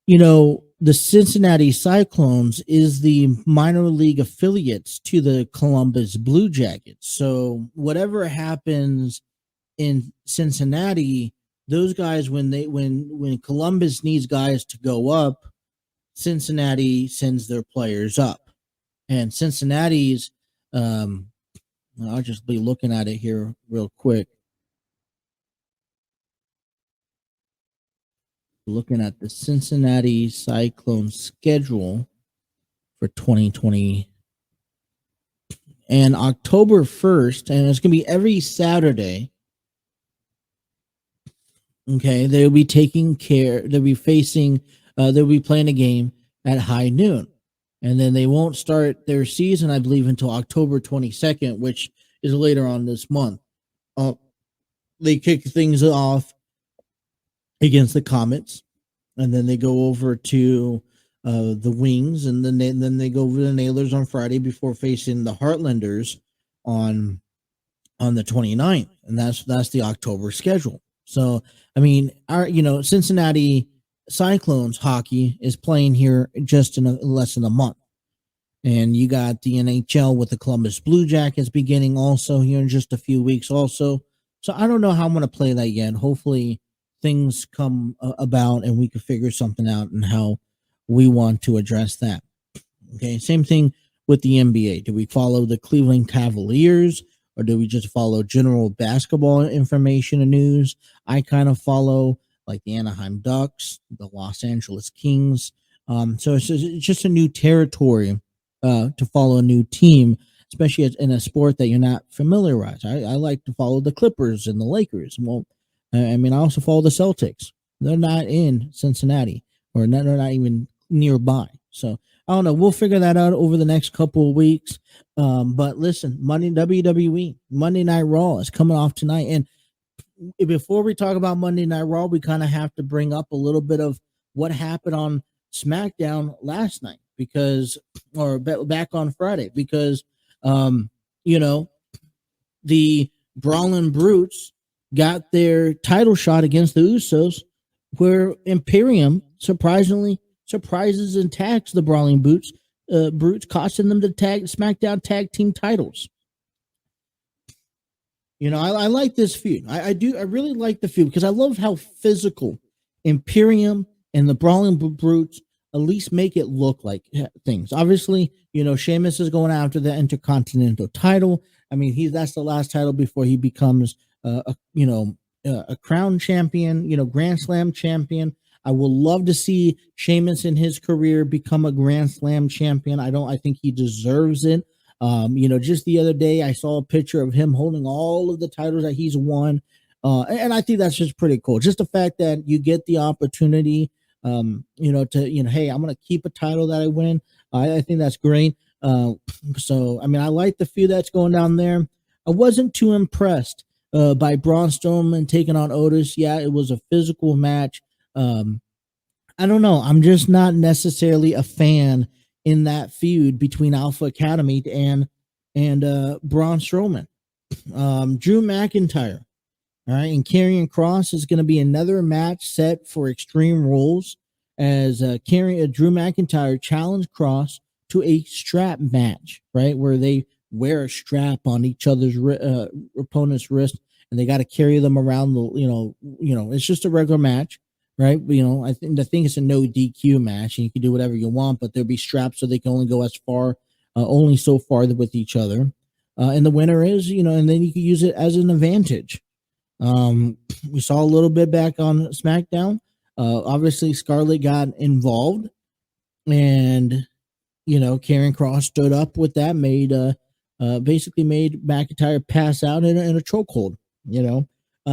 the Cincinnati Cyclones is the minor league affiliates to the Columbus Blue Jackets. So whatever happens in Cincinnati, those guys, when Columbus needs guys to go up, Cincinnati sends their players up. And Cincinnati's, I'll just be looking at it here real quick. Looking at the Cincinnati Cyclones schedule for 2020. And October 1st, and it's going to be every Saturday. Okay, they'll be they'll be playing a game at high noon. And then they won't start their season, I believe, until October 22nd, which is later on this month. They kick things off against the Comets, and then they go over to the Wings, and then they go over to the Nailers on Friday before facing the Heartlanders on the 29th. And that's the October schedule. So, I mean, our Cincinnati Cyclones hockey is playing here just in less than a month. And you got the NHL with the Columbus Blue Jackets beginning also here in just a few weeks also. So I don't know how I'm going to play that yet. Hopefully things come about and we can figure something out and how we want to address that. Okay, same thing with the NBA. Do we follow the Cleveland Cavaliers, or do we just follow general basketball information and news? I kind of follow like the Anaheim Ducks, the Los Angeles Kings. So it's just a new territory to follow a new team, especially in a sport that you're not familiarized. I like to follow the Clippers and the Lakers. Well, I mean, I also follow the Celtics. They're not in Cincinnati, or they're not even nearby. So I don't know. We'll figure that out over the next couple of weeks. But listen, WWE, Monday Night Raw is coming off tonight. And before we talk about Monday Night Raw, we kind of have to bring up a little bit of what happened on SmackDown last night, back on Friday, because, the Brawling Brutes got their title shot against the Usos, where Imperium surprises and tags the Brawling Brutes, costing them the SmackDown tag team titles. I like this feud. I really like the feud because I love how physical Imperium and the Brawling Brutes at least make it look like things. Obviously, Sheamus is going after the Intercontinental title. I mean, that's the last title before he becomes a crown champion, Grand Slam champion. I would love to see Sheamus in his career become a Grand Slam champion. I think he deserves it. Just the other day, I saw a picture of him holding all of the titles that he's won. And I think that's just pretty cool. Just the fact that you get the opportunity hey, I'm going to keep a title that I win. I think that's great. So, I mean, I like the feud that's going down there. I wasn't too impressed by Braun Strowman taking on Otis. Yeah, it was a physical match. I don't know. I'm just not necessarily a fan in that feud between Alpha Academy and Braun Strowman. Drew McIntyre, all right, and Karrion Kross is going to be another match set for Extreme Rules as Drew McIntyre challenged Kross to a strap match, right, where they wear a strap on each other's opponent's wrist, and they got to carry them around it's just a regular match, right? I think it's a no DQ match, and you can do whatever you want, but there'll be straps so they can only go as far, only so far with each other. And the winner is, and then you can use it as an advantage. We saw a little bit back on SmackDown. Obviously, Scarlett got involved, and Karrion Kross stood up with that, basically made McIntyre pass out in a chokehold.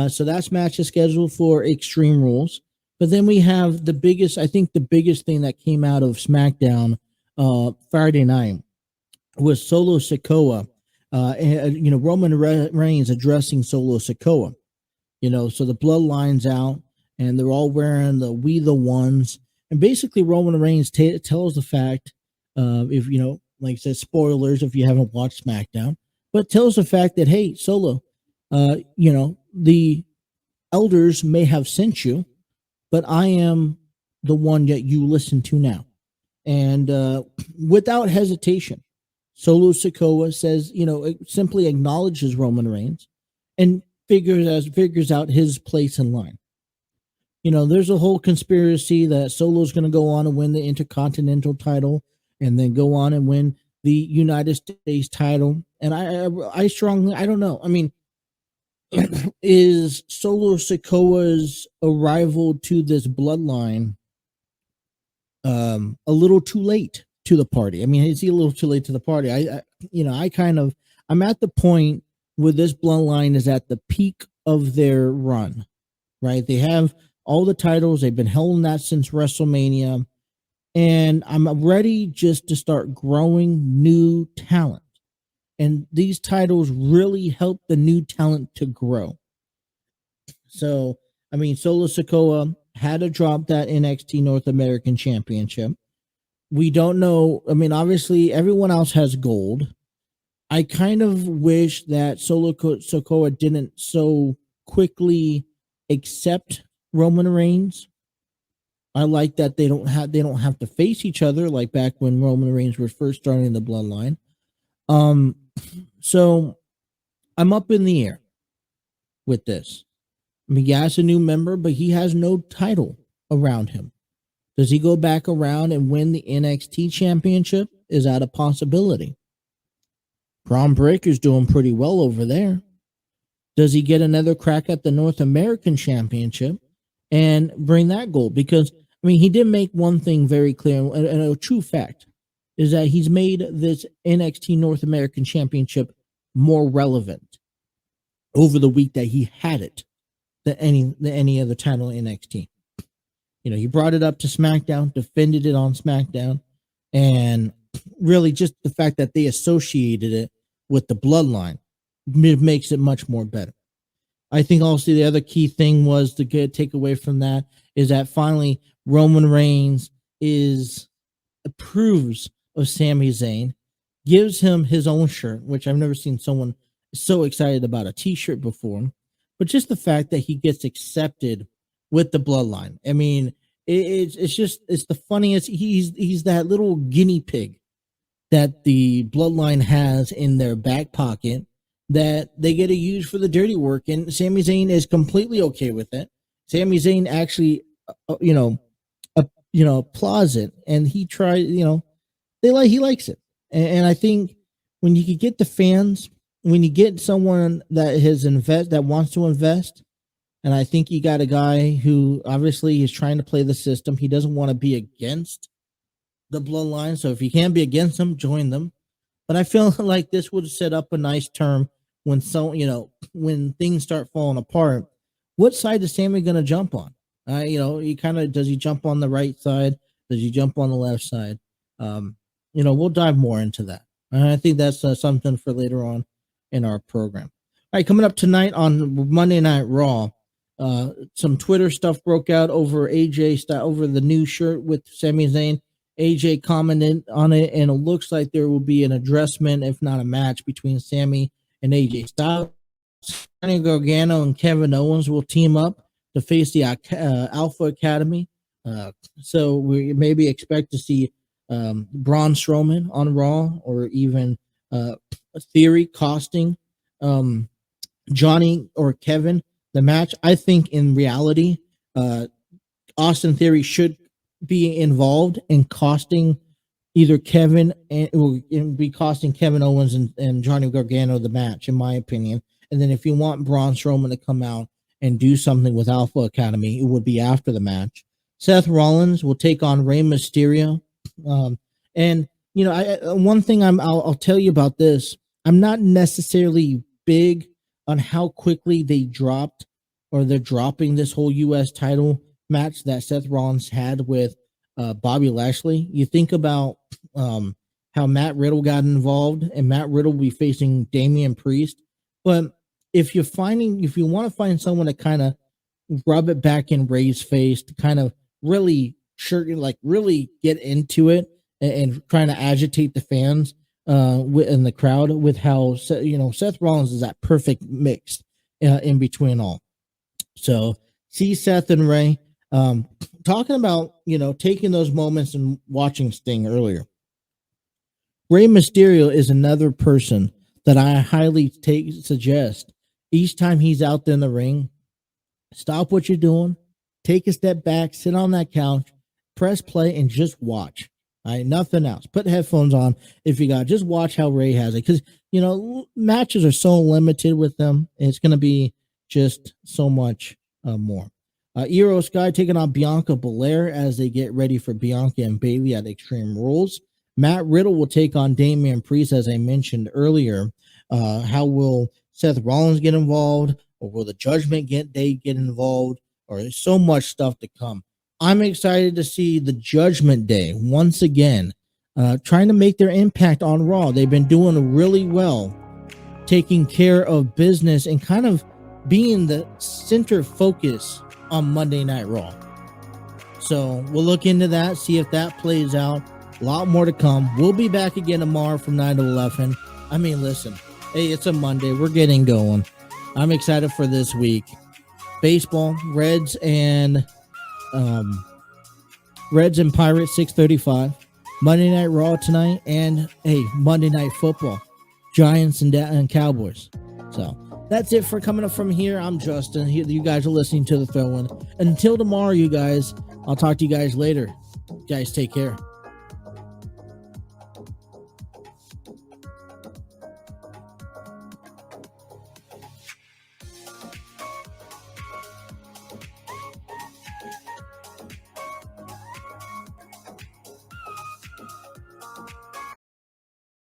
So that match is scheduled for Extreme Rules. But then we have the biggest thing that came out of SmackDown Friday night was Solo Sikoa. Roman Reigns addressing Solo Sikoa. So the bloodline's out, and they're all wearing the We the Ones. And basically, Roman Reigns tells the fact, if like I said, spoilers if you haven't watched SmackDown, but tells the fact that, hey, Solo, the elders may have sent you, but I am the one that you listen to now. And without hesitation, Solo Sikoa says, simply acknowledges Roman Reigns and figures out his place in line. There's a whole conspiracy that Solo's going to go on and win the Intercontinental title and then go on and win the United States title. And I strongly, I don't know. I mean, is Solo Sikoa's arrival to this bloodline a little too late to the party? I mean, is he a little too late to the party? I'm at the point where this bloodline is at the peak of their run, right? They have all the titles. They've been holding that since WrestleMania. And I'm ready just to start growing new talent. And these titles really help the new talent to grow. So, I mean, Solo Sikoa had to drop that NXT North American Championship. We don't know. I mean, obviously, everyone else has gold. I kind of wish that Solo Sikoa didn't so quickly accept Roman Reigns. I like that they don't have to face each other like back when Roman Reigns was first starting the bloodline. So I'm up in the air with this. I mean, yeah, it's a new member, but he has no title around him. Does he go back around and win the NXT championship? Is that a possibility? Braun Breaker's doing pretty well over there. Does he get another crack at the North American championship and bring that gold? Because, I mean, he did make one thing very clear, and a true fact is that he's made this NXT North American championship more relevant over the week that he had it than any other title in NXT. He brought it up to SmackDown, defended it on SmackDown, and really just the fact that they associated it with the bloodline makes it much more better. I think also the other key thing was to take away from that is that finally Roman Reigns approves of Sami Zayn, gives him his own shirt, which I've never seen someone so excited about a t-shirt before, but just the fact that he gets accepted with the bloodline. I mean, it's the funniest. He's that little guinea pig that the bloodline has in their back pocket that they get to use for the dirty work, and Sami Zayn is completely okay with it. Sami Zayn actually, applauds it, and he tries. He likes it, and I think when you could get the fans, when you get someone that wants to invest. And I think you got a guy who obviously is trying to play the system. He doesn't want to be against the bloodline. So if you can't be against them, join them. But I feel like this would set up a nice term when things start falling apart. What side is Sammy going to jump on? He kind of, does he jump on the right side? Does he jump on the left side? We'll dive more into that. I think that's something for later on in our program. All right, coming up tonight on Monday Night Raw, some Twitter stuff broke out over over the new shirt with Sami Zayn. AJ commented on it, and it looks like there will be an addressment, if not a match, between Sami and AJ Styles. Johnny Gargano and Kevin Owens will team up to face the Alpha Academy. So we maybe expect to see Braun Strowman on Raw, or even Theory costing Johnny or Kevin the match. I think in reality, Austin Theory should be involved in costing either Kevin, and it will be costing Kevin Owens and Johnny Gargano the match, in my opinion. And then if you want Braun Strowman to come out and do something with Alpha Academy, it would be after the match. Seth Rollins will take on Rey Mysterio. And one thing I'll tell you about this, I'm not necessarily big on how quickly they're dropping this whole U.S. title match that Seth Rollins had with Bobby Lashley. You think about how Matt Riddle got involved, and Matt Riddle will be facing Damian Priest. But if you want to find someone to kind of rub it back in Ray's face, to kind of really really get into it and trying to agitate the fans in the crowd with how Seth Rollins is that perfect mix in between all. So see Seth and Ray talking about taking those moments and watching Sting earlier. Rey Mysterio is another person that I highly suggest each time he's out there in the ring, stop what you're doing, take a step back, sit on that couch, press play, and just watch. All right, nothing else. Put headphones on if you got. Just watch how Ray has it, because matches are so limited with them. It's going to be just so much more. Io Sky taking on Bianca Belair as they get ready for Bianca and Bayley at Extreme Rules. Matt Riddle will take on Damian Priest, as I mentioned earlier. How will Seth Rollins get involved, or will the Judgment Day get involved? Or there's so much stuff to come. I'm excited to see the Judgment Day once again trying to make their impact on Raw. They've been doing really well, taking care of business and kind of being the center focus on Monday Night Raw. So we'll look into that, see if that plays out. A lot more to come. We'll be back again tomorrow from 9 to 11. I mean, listen, hey, it's a Monday. We're getting going. I'm excited for this week. Baseball, Reds and Pirates, 6:35. Monday Night Raw tonight, and Monday Night Football, Giants and Cowboys. So that's it for coming up from here. I'm Justin. You guys are listening to The Throw-In. Until tomorrow, you guys. I'll talk to you guys later. You guys, take care.